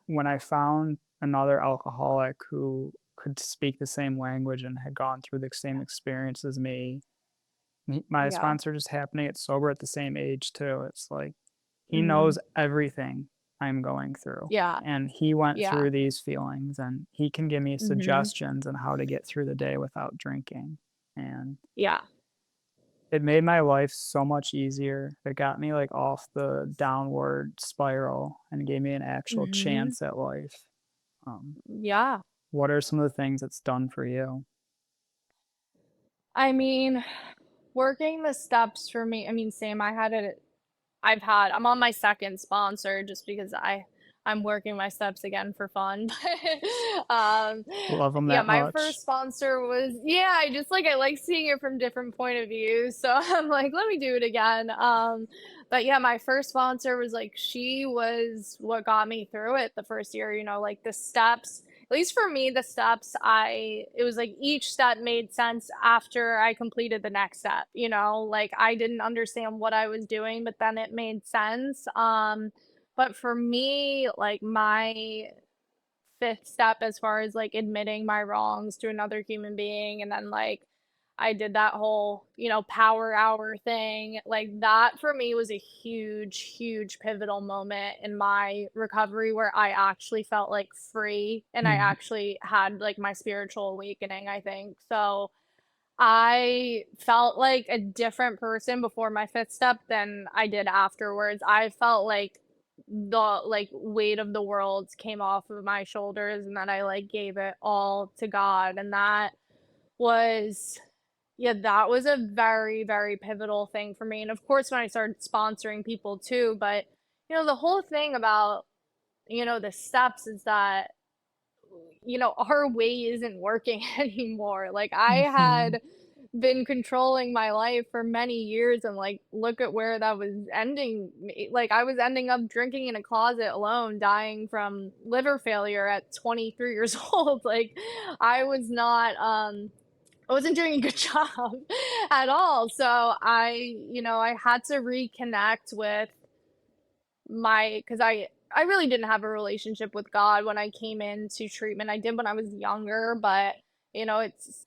when I found another alcoholic who could speak the same language and had gone through the same experience as me, my Yeah. sponsor just happened to get sober at the same age too. It's like he Hmm. knows everything I'm going through, Yeah. and he went Yeah. through these feelings, and he can give me Hmm. suggestions on how to get through the day without drinking, and Yeah. it made my life so much easier. It got me, like, off the downward spiral and gave me an actual Hmm. chance at life. Um, Yeah. what are some of the things it's done for you? I mean, working the steps for me, I mean, same. I'm on my second sponsor just because I'm working my steps again for fun. But, Love them yeah, that my much? first sponsor was yeah, I like seeing it from different point of views. So I'm like, let me do it again. But yeah, my first sponsor was like she was what got me through it the first year, like the steps at least for me, the steps, it was like each step made sense after I completed the next step, like I didn't understand what I was doing, but then it made sense. But for me, like my fifth step as far as like admitting my wrongs to another human being and then like I did that whole, power hour thing. Like that for me was a huge, huge pivotal moment in my recovery where I actually felt like free and I Mhm. actually had like my spiritual awakening, I think. So I felt like a different person before my fifth step than I did afterwards. I felt like the like weight of the world came off of my shoulders and that I like gave it all to God and was that was a very, very pivotal thing for me, and of course, when I started sponsoring people too, but, the whole thing about, the steps is that, our way isn't working anymore, like, I Mhm. had been controlling my life for many years and, like, look at where that was ending me like, I was ending up drinking in a closet alone, dying from liver failure at 23 years old, like, I was not, I wasn't doing a good job at all. So I had to reconnect with because I really didn't have a relationship with God when I came into treatment. I did when I was younger, but it's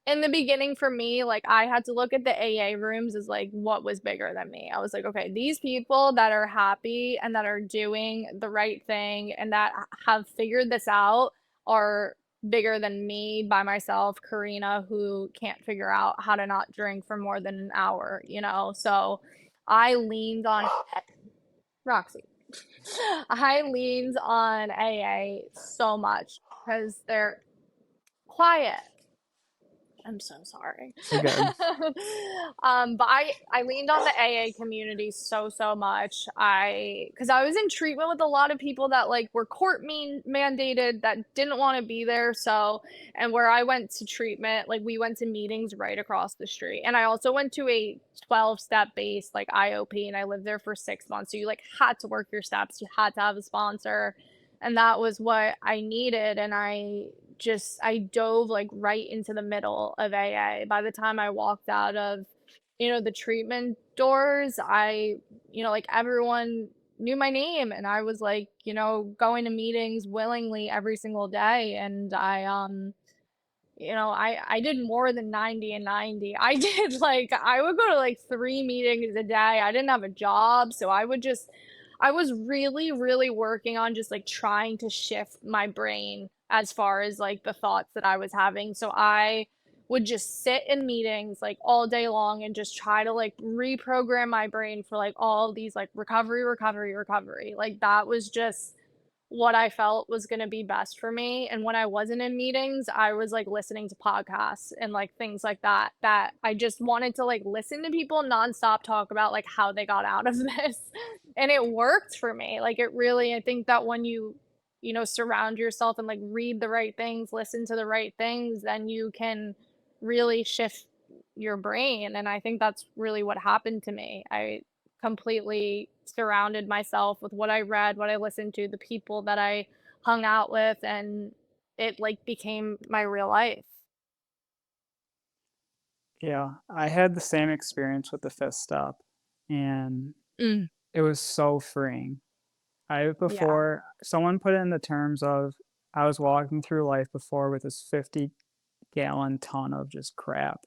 in the beginning for me, like I had to look at the AA rooms as like what was bigger than me. I was like, okay, these people that are happy and that are doing the right thing and that have figured this out are bigger than me by myself, Karina, who can't figure out how to not drink for more than an hour. So I leaned on Roxy. I leaned on AA so much because they're quiet. I'm so sorry. You're good. But I leaned on the AA community so much. Because I was in treatment with a lot of people that like were mandated that didn't want to be there. So, and where I went to treatment, like we went to meetings right across the street, and I also went to a 12-step based like IOP, and I lived there for 6 months. So you like had to work your steps. You had to have a sponsor, and that was what I needed. And I dove like right into the middle of AA. By the time I walked out of, the treatment doors, like everyone knew my name and I was like, going to meetings willingly every single day. And I did more than 90 and 90. I did like, I would go to like 3 meetings a day. I didn't have a job. So I was really, really working on just, like, trying to shift my brain as far as, like, the thoughts that I was having, so I would just sit in meetings, like, all day long and just try to, like, reprogram my brain for, like, all of these, like, recovery, recovery, recovery, like, that was just what I felt was gonna be best for me, and when I wasn't in meetings, I was, like, listening to podcasts and, like, things like that, that I just wanted to, like, listen to people nonstop talk about, like, how they got out of this, and it worked for me, like, it really I think that when you know, surround yourself and, like, read the right things, listen to the right things, then you can really shift your brain, and I think that's really what happened to me. I completely surrounded myself with what I read, what I listened to, the people that I hung out with, and it, like, became my real life. Yeah, I had the same experience with the 5th step, and Mm. it was so freeing. I Yeah. before someone put it in the terms of I was walking through life before with this 50-gallon ton of just crap,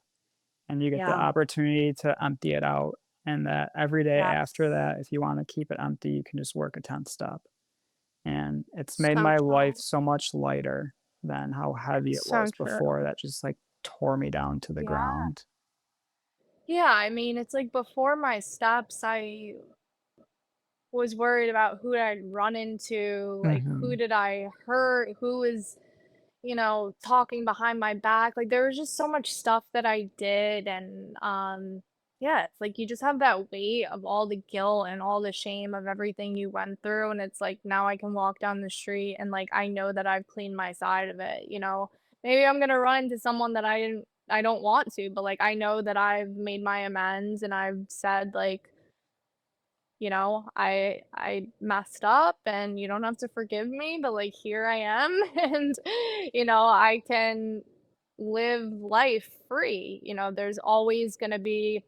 and you get the Yeah. opportunity to empty it out, and that every day after Yes. that, if you wanna keep it empty, you can just work a 10th step, and it's made So my life true. so much lighter than how heavy it So was true. before that just, like, tore me down to the Yeah. ground. Yeah, I mean, it's like before my steps, I was worried about who I'd run into, like, who Mhm. did I hurt, who was you know, talking behind my back, like, there was just so much stuff that I did, and, yeah, it's like you just have that weight of all the guilt and all the shame of everything you went through, and it's like, now I can walk down the street and, like, I know that I've cleaned my side of it, you know? Maybe I'm gonna run into someone that I don't want to, but, like, I know that I've made my amends and I've said, like, you know, I messed up and you don't have to forgive me, but, like, here I am and, you know, I can live life free, you know, there's always gonna be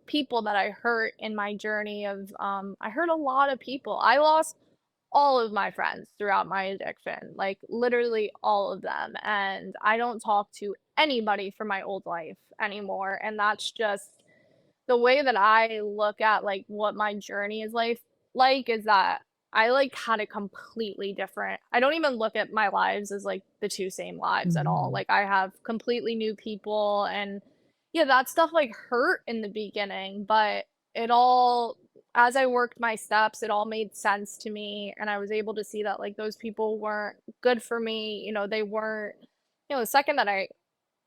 people that I hurt in my journey of, I hurt a lot of people. I lost all of my friends throughout my addiction, like, literally all of them, and I don't talk to anybody from my old life anymore, and that's just the way that I look at, like, what my journey is like is that I, like, had a completely different I don't even look at my lives as, like, the 2 same lives at all, Mhm. like, I have completely new people, and, yeah, that stuff, like, hurt in the beginning, but it all as I worked my steps, it all made sense to me, and I was able to see that, like, those people weren't good for me, you know, they weren't you know, the second that I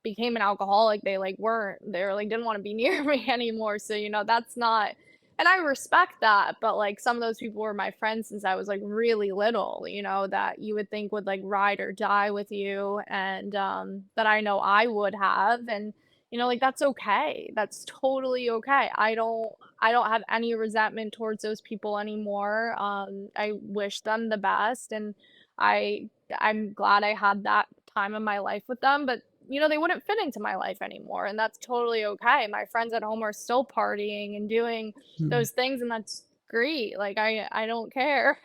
became an alcoholic, they, like, weren't they were, like, didn't wanna be near me anymore, so, you know, that's not and I respect that, but, like, some of those people were my friends since I was, like, really little, you know, that you would think would, like, ride or die with you, and, that I know I would have, and, you know, like, that's okay. That's totally okay. I don't have any resentment towards those people anymore, I wish them the best, and I I'm glad I had that time in my life with them, but you know, they wouldn't fit into my life anymore, and that's totally okay. My friends at home are still partying and doing Mm. those things, and that's great. Like I don't care.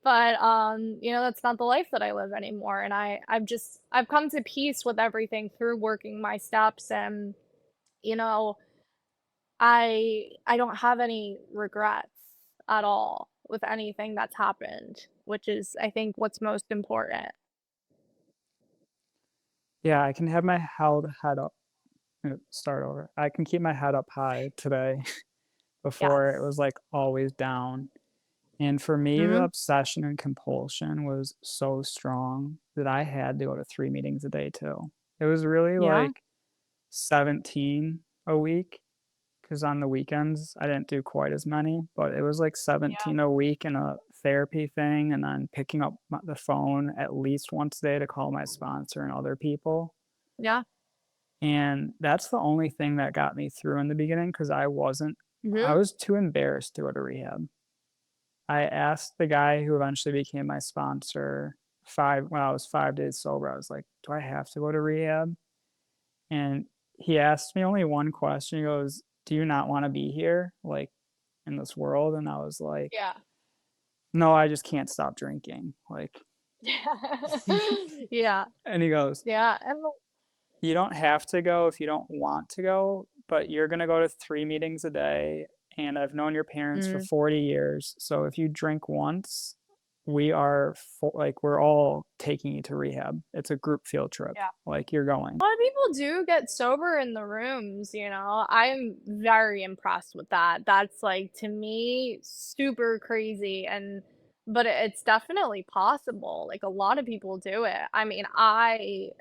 But you know, that's not the life that I live anymore. And I've come to peace with everything through working my steps and you know, I don't have any regrets at all with anything that's happened, which is I think what's most important. Yeah, I can have my held head up start over. I can keep my head up high today. Before it Yes. was, like, always down, and for me, the Mhm. obsession and compulsion was so strong that I had to go to 3 meetings a day too. It was really, Yeah. like, 17 a week, because on the weekends, I didn't do quite as many, but it was, like, Yeah. 17 a week and a therapy thing, and then picking up the phone at least once a day to call my sponsor and other people. Yeah. And that's the only thing that got me through in the beginning because I Mhm. was too embarrassed to go to rehab. I asked the guy who eventually became my sponsor 5 when I was 5 days sober, I was like, "Do I have to go to rehab?" And he asked me only one question, he goes, "Do you not wanna be here, like, in this world?" And I was like, Yeah. "No, I just can't stop drinking," like Yeah. and he goes, Yeah, and the "You don't have to go if you don't want to go, but you're gonna go to 3 meetings a day, and I've known your parents for Mm, 40 years. So if you drink once, we are like we're all taking you to rehab. It's a group field trip. yeah. Like you're going. A lot of people do get sober in the rooms, you know? I'm very impressed with that. That's, like, to me, super crazy and but it's definitely possible. Like, a lot of people do it. I mean, I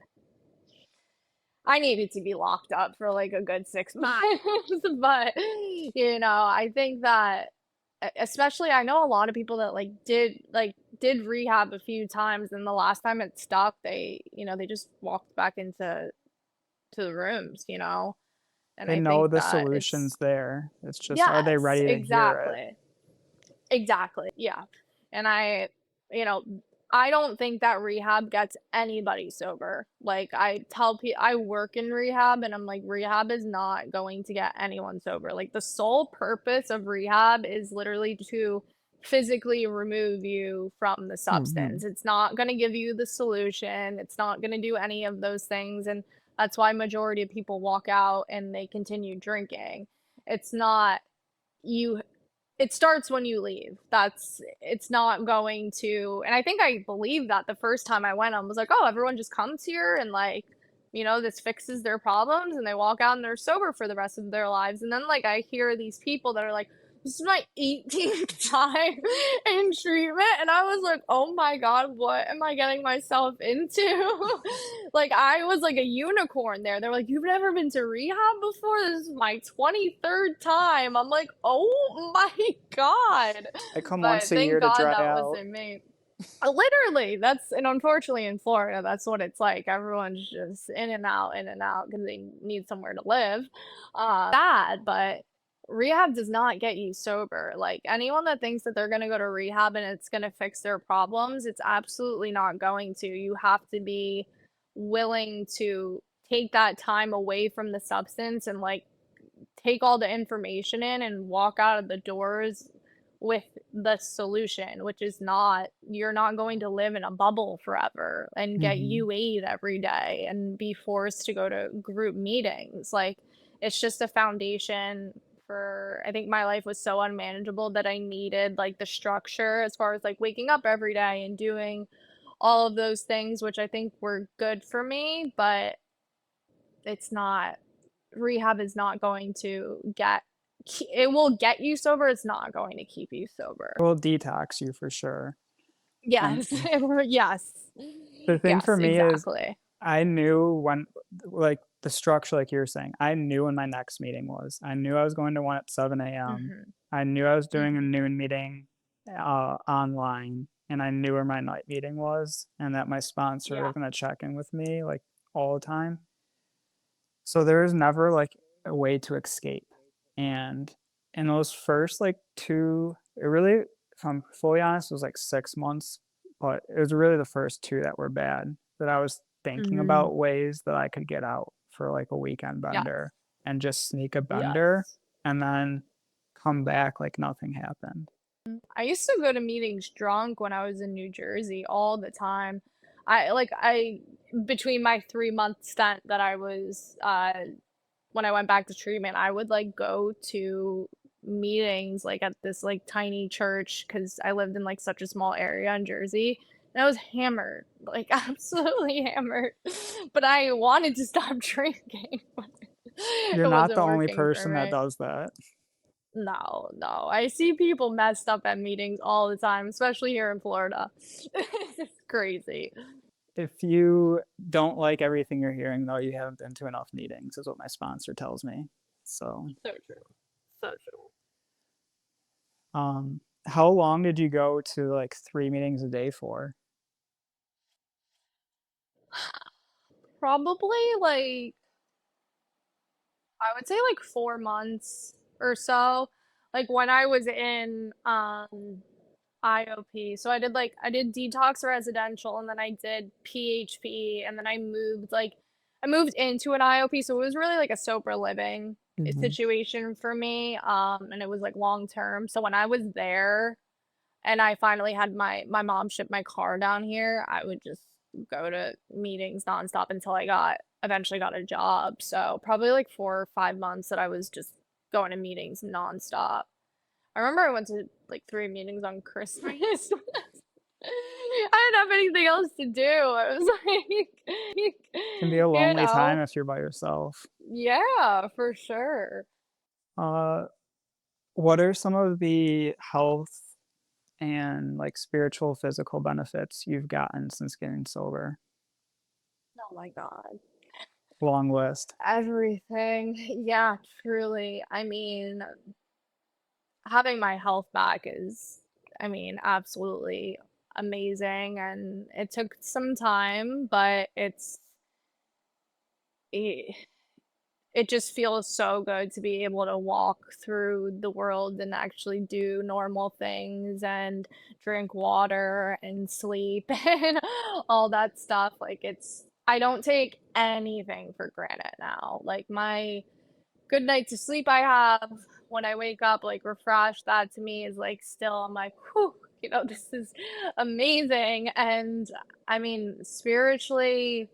needed to be locked up for, like, a good 6 months, but, you know, I think that especially I know a lot of people that, did rehab a few times, and the last time it stuck, they just walked back into to the rooms, you know? And They I know think the that solution's it's there. It's just, are they yes, ready to hear it? exactly. Exactly, yeah. And you know, I don't think that rehab gets anybody sober. Like, I work in rehab, and I'm like, rehab is not going to get anyone sober. Like, the sole purpose of rehab is literally to physically remove you from the Mhm. substance. It's not gonna give you the solution. It's not gonna do any of those things, and that's why majority of people walk out and they continue drinking. It's not you it starts when you leave. It's not going to and I think I believed that the first time I went, I was like, "Oh, everyone just comes here and, like, this fixes their problems, and they walk out and they're sober for the rest of their lives." And then, like, I hear these people that are like, "This is my 18th time in treatment," and I was like, "Oh my god, what am I getting myself into?" Like, I was like a unicorn there. They're like, "You've never been to rehab before? This is my 23rd time." I'm like, "Oh my god." I come But once a thank year to God dry that out. wasn't me. Literally, that's and unfortunately in Florida, that's what it's like. Everyone's just in and out because they need somewhere to live. Sad, but rehab does not get you sober. Like anyone that thinks that they're gonna go to rehab and it's gonna fix their problems, it's absolutely not going to. You have to be willing to take that time away from the substance and like take all the information in and walk out of the doors with the solution, which is not you're not going to live in a bubble forever and get Mhm. U8 every day and be forced to go to group meetings. Like it's just a foundation for I think my life was so unmanageable that I needed like the structure as far as like waking up every day and doing all of those things, which I think were good for me, but it's not rehab is not going to it will get you sober, it's not going to keep you It sober. will detox you for sure. And Yes, yes. the thing for Yes, me is exactly. I knew when like, the structure, like you were saying, I knew when my next meeting was. I knew I was going to one at 7 AM. Mhm, I knew I was doing a mhm. noon meeting, online, and I knew where my night meeting was, and that my sponsor Yeah, was gonna check in with me, like, all the time. So there was never, like, a way to escape, and in those first, like, 2 it really if I'm fully honest, it was, like, 6 months, but it was really the first 2 that were bad, that I was thinking mhm. about ways that I could get out for, like, a weekend bender Yes, and just sneak a bender yes. and then come back like nothing happened. I used to go to meetings drunk when I was in New Jersey all the time. I between my 3-month stint that I was, when I went back to treatment, I would, like, go to meetings, like, at this, like, tiny church because I lived in, like, such a small area in Jersey, and I was hammered, like, absolutely hammered, but I wanted to stop drinking, but You're it not the wasn't only working for person that me. does that. No, no, I see people messed up at meetings all the time, especially here in Florida. It's crazy. If you don't like everything you're hearing, though, you haven't been to enough meetings, is what my sponsor tells me. So, So true. So true. how long did you go to like 3 meetings a day for? Probably, like I would say like 4 months or so. Like when I was in IOP. So I did detox residential and then I did PHP and then I moved into an IOP. So it was really like a sober living Mhm. situation for me. And it was like long term. So when I was there and I finally had my mom ship my car down here, I would just go to meetings nonstop until I got eventually got a job. So probably like 4 or 5 months that I was just going to meetings nonstop. I remember I went to like 3 meetings on Christmas. I didn't have anything else to do. I was like, Can be a you lonely time know? if you're by yourself. Yeah, for sure. Uh, what are some of the health and, like, spiritual, physical benefits you've gotten since getting sober? Oh my god. Long list. Everything. Yeah, truly. I mean, having my health back is, I mean, absolutely amazing, and it took some time, but it, it just feels so good to be able to walk through the world and actually do normal things and drink water and sleep and all that stuff. Like I don't take anything for granted now. Like my good nights of sleep I have when I wake up, like refreshed, that to me is like still, I'm like, whew, this is amazing. And I mean, spiritually,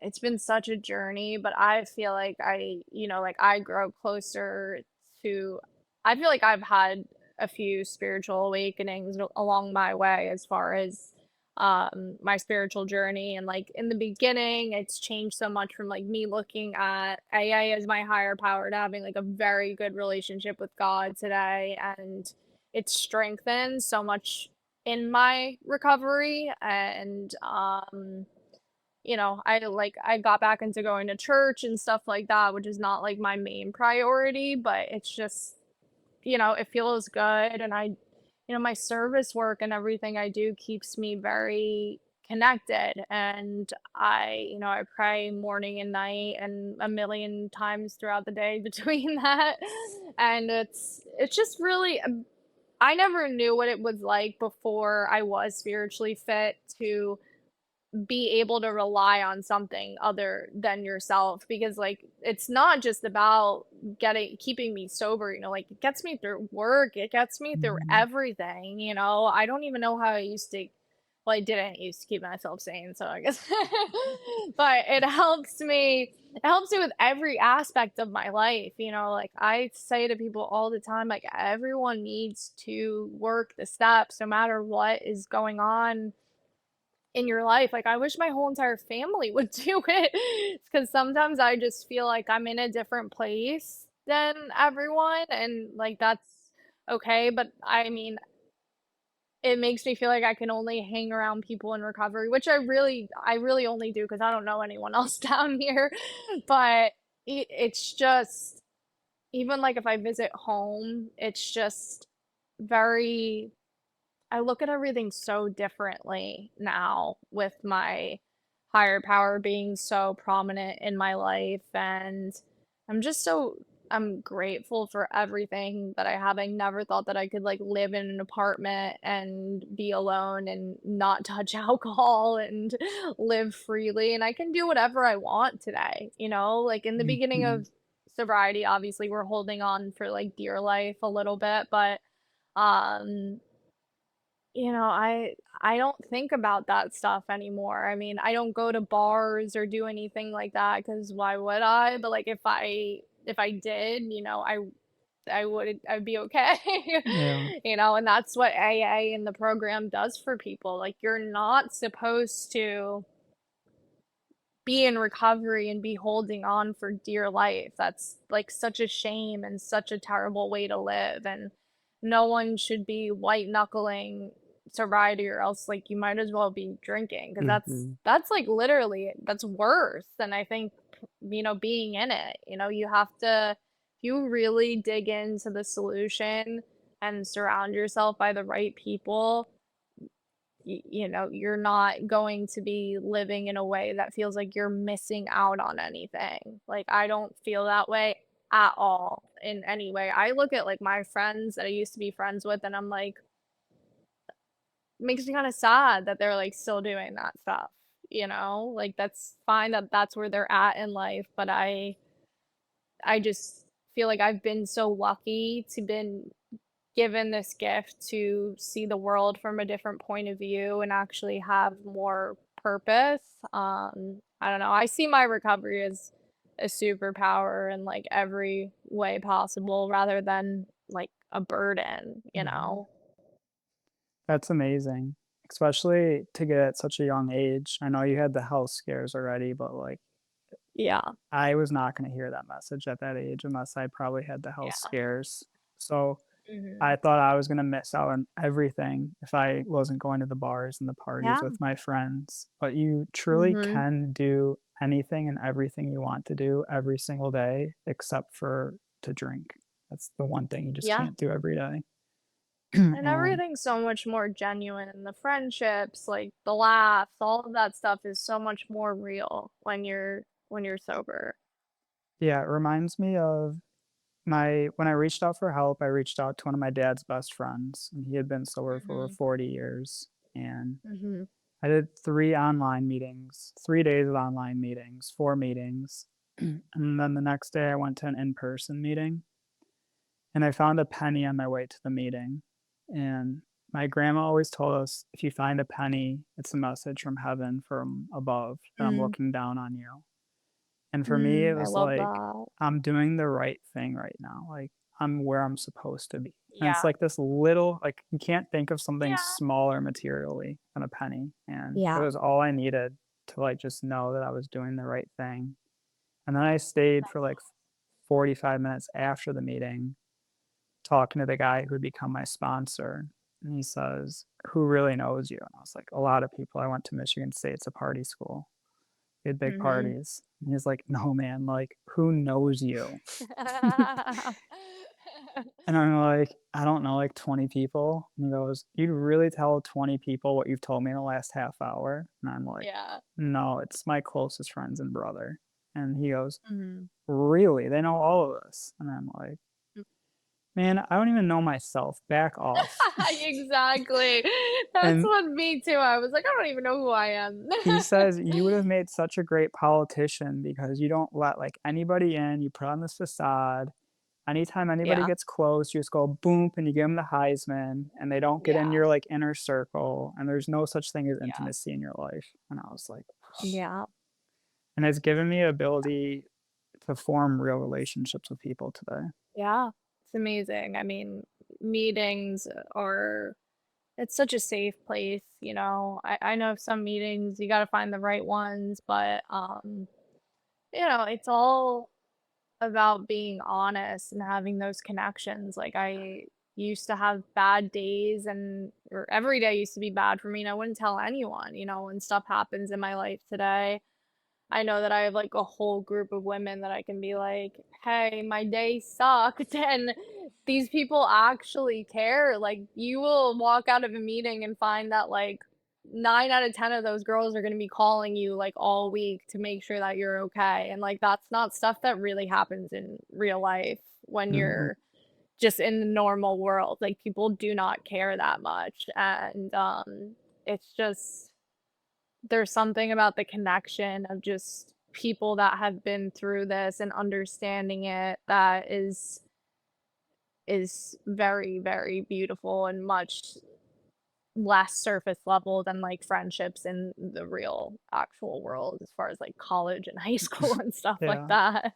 it's been such a journey, but I feel like like I grow closer to, I feel like I've had a few spiritual awakenings along my way as far as my spiritual journey. And like in the beginning, it's changed so much from like me looking at AA as my higher power to having like a very good relationship with God today. And it's strengthened so much in my recovery. And I got back into going to church and stuff like that, which is not like my main priority, but it's just, it feels good. And my service work and everything I do keeps me very connected. And I pray morning and night and a million times throughout the day between that. And it's just really, I never knew what it was like before I was spiritually fit to be able to rely on something other than yourself, because like it's not just about getting keeping me sober, like it gets me through work, it gets me through Mhm. everything. I don't even know how I used to, well, I didn't used to keep myself sane, so I guess but it helps me with every aspect of my life. Like I say to people all the time, like everyone needs to work the steps no matter what is going on in your life. Like, I wish my whole entire family would do it, because sometimes I just feel like I'm in a different place than everyone, and like that's okay. But I mean, it makes me feel like I can only hang around people in recovery, which I really only do because I don't know anyone else down here. But it's just, even like if I visit home, it's just very, I look at everything so differently now with my higher power being so prominent in my life. And I'm grateful for everything that I have. I never thought that I could like live in an apartment and be alone and not touch alcohol and live freely. And I can do whatever I want today, like in the beginning Mhm. of sobriety, obviously we're holding on for like dear life a little bit, but um I don't think about that stuff anymore. I mean, I don't go to bars or do anything like that, because why would I? But like if I did, I'd be okay. Yeah. And that's what AA and the program does for people. Like you're not supposed to be in recovery and be holding on for dear life. That's like such a shame and such a terrible way to live. And no one should be white knuckling sobriety, or else like you might as well be drinking, because that's Mhm. that's like literally that's worse than I think being in it. You have to, if you really dig into the solution and surround yourself by the right people, you're not going to be living in a way that feels like you're missing out on anything. Like, I don't feel that way at all in any way. I look at like my friends that I used to be friends with, and I'm like, makes me kind of sad that they're like still doing that stuff. Like that's fine that that's where they're at in life, but I just feel like I've been so lucky to been given this gift to see the world from a different point of view and actually have more purpose. I don't know. I see my recovery as a superpower in, like, every way possible rather than, like, a burden, you Mhm. know? That's amazing, especially to get at such a young age. I know you had the health scares already, but, like, Yeah, I was not gonna hear that message at that age unless I probably had the health yeah. scares. So, I Mhm. thought I was gonna miss out on everything if I wasn't going to the bars and the parties Yeah. with my friends, but you truly Mhm. can do anything and everything you want to do every single day except for to drink. That's the one thing you just Yeah. can't do every day. And And everything's so much more genuine, and the friendships, like, the laughs, all of that stuff is so much more real when you're sober. yeah, it reminds me of my when I reached out for help, I reached out to one of my dad's best friends, and he had been sober for over Mhm. 40 years, and Mhm. I did 3 online meetings, 3 days of online meetings, 4 meetings, and then the next day I went to an in-person meeting, and I found a penny on my way to the meeting, and my grandma always told us, "If you find a penny, it's a message from heaven, from above, that I'm Mm. looking down on you." And for me, it Mm, I was love like, that. I'm doing the right thing right now, like, I'm where I'm supposed to be, and it's Yeah. like this little like, you can't think of something Yeah. smaller materially than a penny, and it Yeah. was all I needed to, like, just know that I was doing the right thing, and then I stayed for, That's like, 45 minutes after the meeting talking to the guy who would become my sponsor, and he says, "Who really knows you?" And I was like, "A lot of people. I went to Michigan State, it's a party school. We had big Mhm. parties." And he's like, "No, man, like, who knows you?" And I'm like, "I don't know, like 20 people." And he goes, "You'd really tell 20 people what you've told me in the last half hour?" And I'm like, Yeah. "No, it's my closest friends and brother." And he goes, Mhm. "Really? They know all of this?" And I'm like, "Man, I don't even know myself. Back off." Exactly. That's And what me too. I was like, "I don't even know who I am." he says, "You would have made such a great politician because you don't let, like, anybody in, you put on this facade. Anytime anybody Yeah. gets close, you just go boom, and you give them the Heisman, and they don't get in Yeah. your, like, inner circle, and there's no such thing as Yeah. intimacy in your life." And I was like, Yeah. and it's given me ability to form real relationships with people today. Yeah. It's amazing. I mean, meetings are it's such a safe place, you know? I know some meetings, you gotta find the right ones, but, you know, it's all about being honest and having those connections. Like, I used to have bad days and or every day used to be bad for me, and I wouldn't tell anyone, you know, when stuff happens in my life today. I know that I have, like, a whole group of women that I can be like, "Hey, my day sucked," and these people actually care. Like, you will walk out of a meeting and find that, like, 9 out of 10 of those girls are gonna be calling you, like, all week to make sure that you're okay, and, like, that's not stuff that really happens in real life when Mhm. you're just in the normal world. Like, people do not care that much, and, it's just there's something about the connection of just people that have been through this and understanding it that is very, very beautiful and much less surface level than, like, friendships in the real actual world as far as, like, college and high school and stuff like Yeah. that.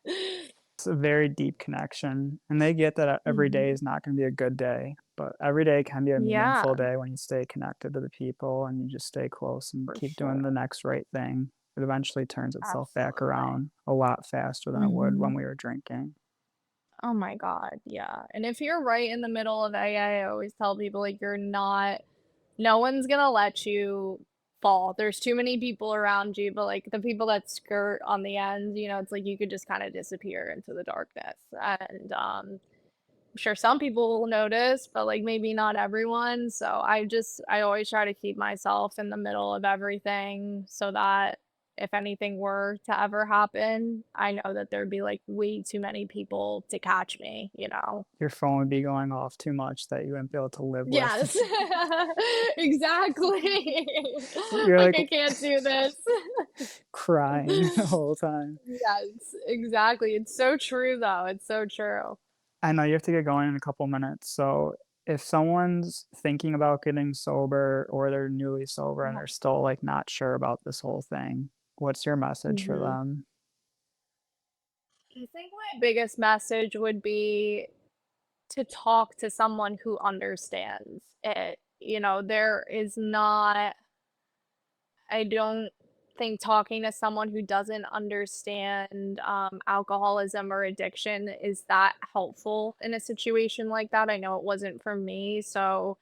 It's a very deep connection, and they get that every day Mhm. is not gonna be a good day, but every day can be a Yeah, meaningful day when you stay connected to the people and you just stay close and for keep doing the sure. next right thing. It eventually turns itself back Absolutely. around a lot faster than it would when Mhm. we were drinking. Oh my god, yeah, and if you're right in the middle of AA, I always tell people, like, you're not no one's gonna let you fall. There's too many people around you, but, like, the people that skirt on the end, you know, it's like you could just kinda disappear into the darkness, and, I'm sure some people will notice, but, like, maybe not everyone, so I always try to keep myself in the middle of everything so that if anything were to ever happen, I know that there'd be, like, way too many people to catch me, you know? Your phone would be going off too much that you wouldn't be able to live with. Yes. Exactly. You're, Like, like, I can't do this. crying the whole time. Yes, exactly. It's so true, though. It's so true. I know you have to get going in a couple minutes, so if someone's thinking about getting sober or they're newly sober and Yeah. they're still, like, not sure about this whole thing, what's your message for Mhm. them? I think my biggest message would be to talk to someone who understands it. You know, there is not I don't think talking to someone who doesn't understand, alcoholism or addiction is that helpful in a situation like that. I know it wasn't for me, so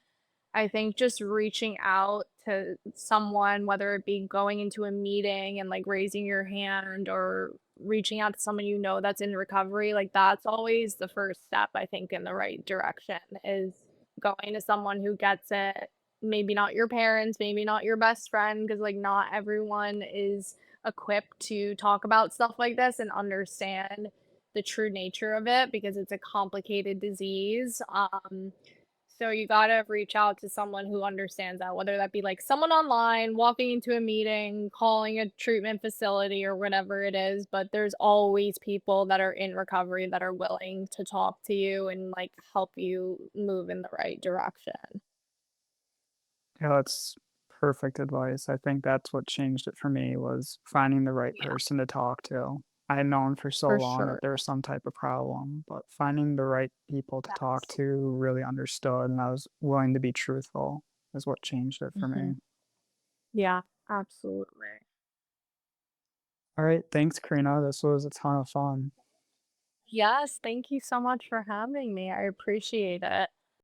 I think just reaching out to someone, whether it be going into a meeting and, like, raising your hand or reaching out to someone you know that's in recovery, like, that's always the first step, I think, in the right direction, is going to someone who gets it. Maybe not your parents, maybe not your best friend, because like, not everyone is equipped to talk about stuff like this and understand the true nature of it because it's a complicated disease, so you gotta reach out to someone who understands that, whether that be like someone online, walking into a meeting, calling a treatment facility, or whatever it is. But there's always people that are in recovery that are willing to talk to you and like help you move in the right direction. Yeah, that's perfect advice. I think that's what changed it for me was finding the right Yeah, person to talk to. I had known for so for long that sure. there was some type of problem, but finding the right people to talk Yes. to who really understood and I was willing to be truthful is what changed it for Hmm. me. Yeah, absolutely. All right, thanks, Karina. This was a ton of fun. Yes, thank you so much for having me. I appreciate it.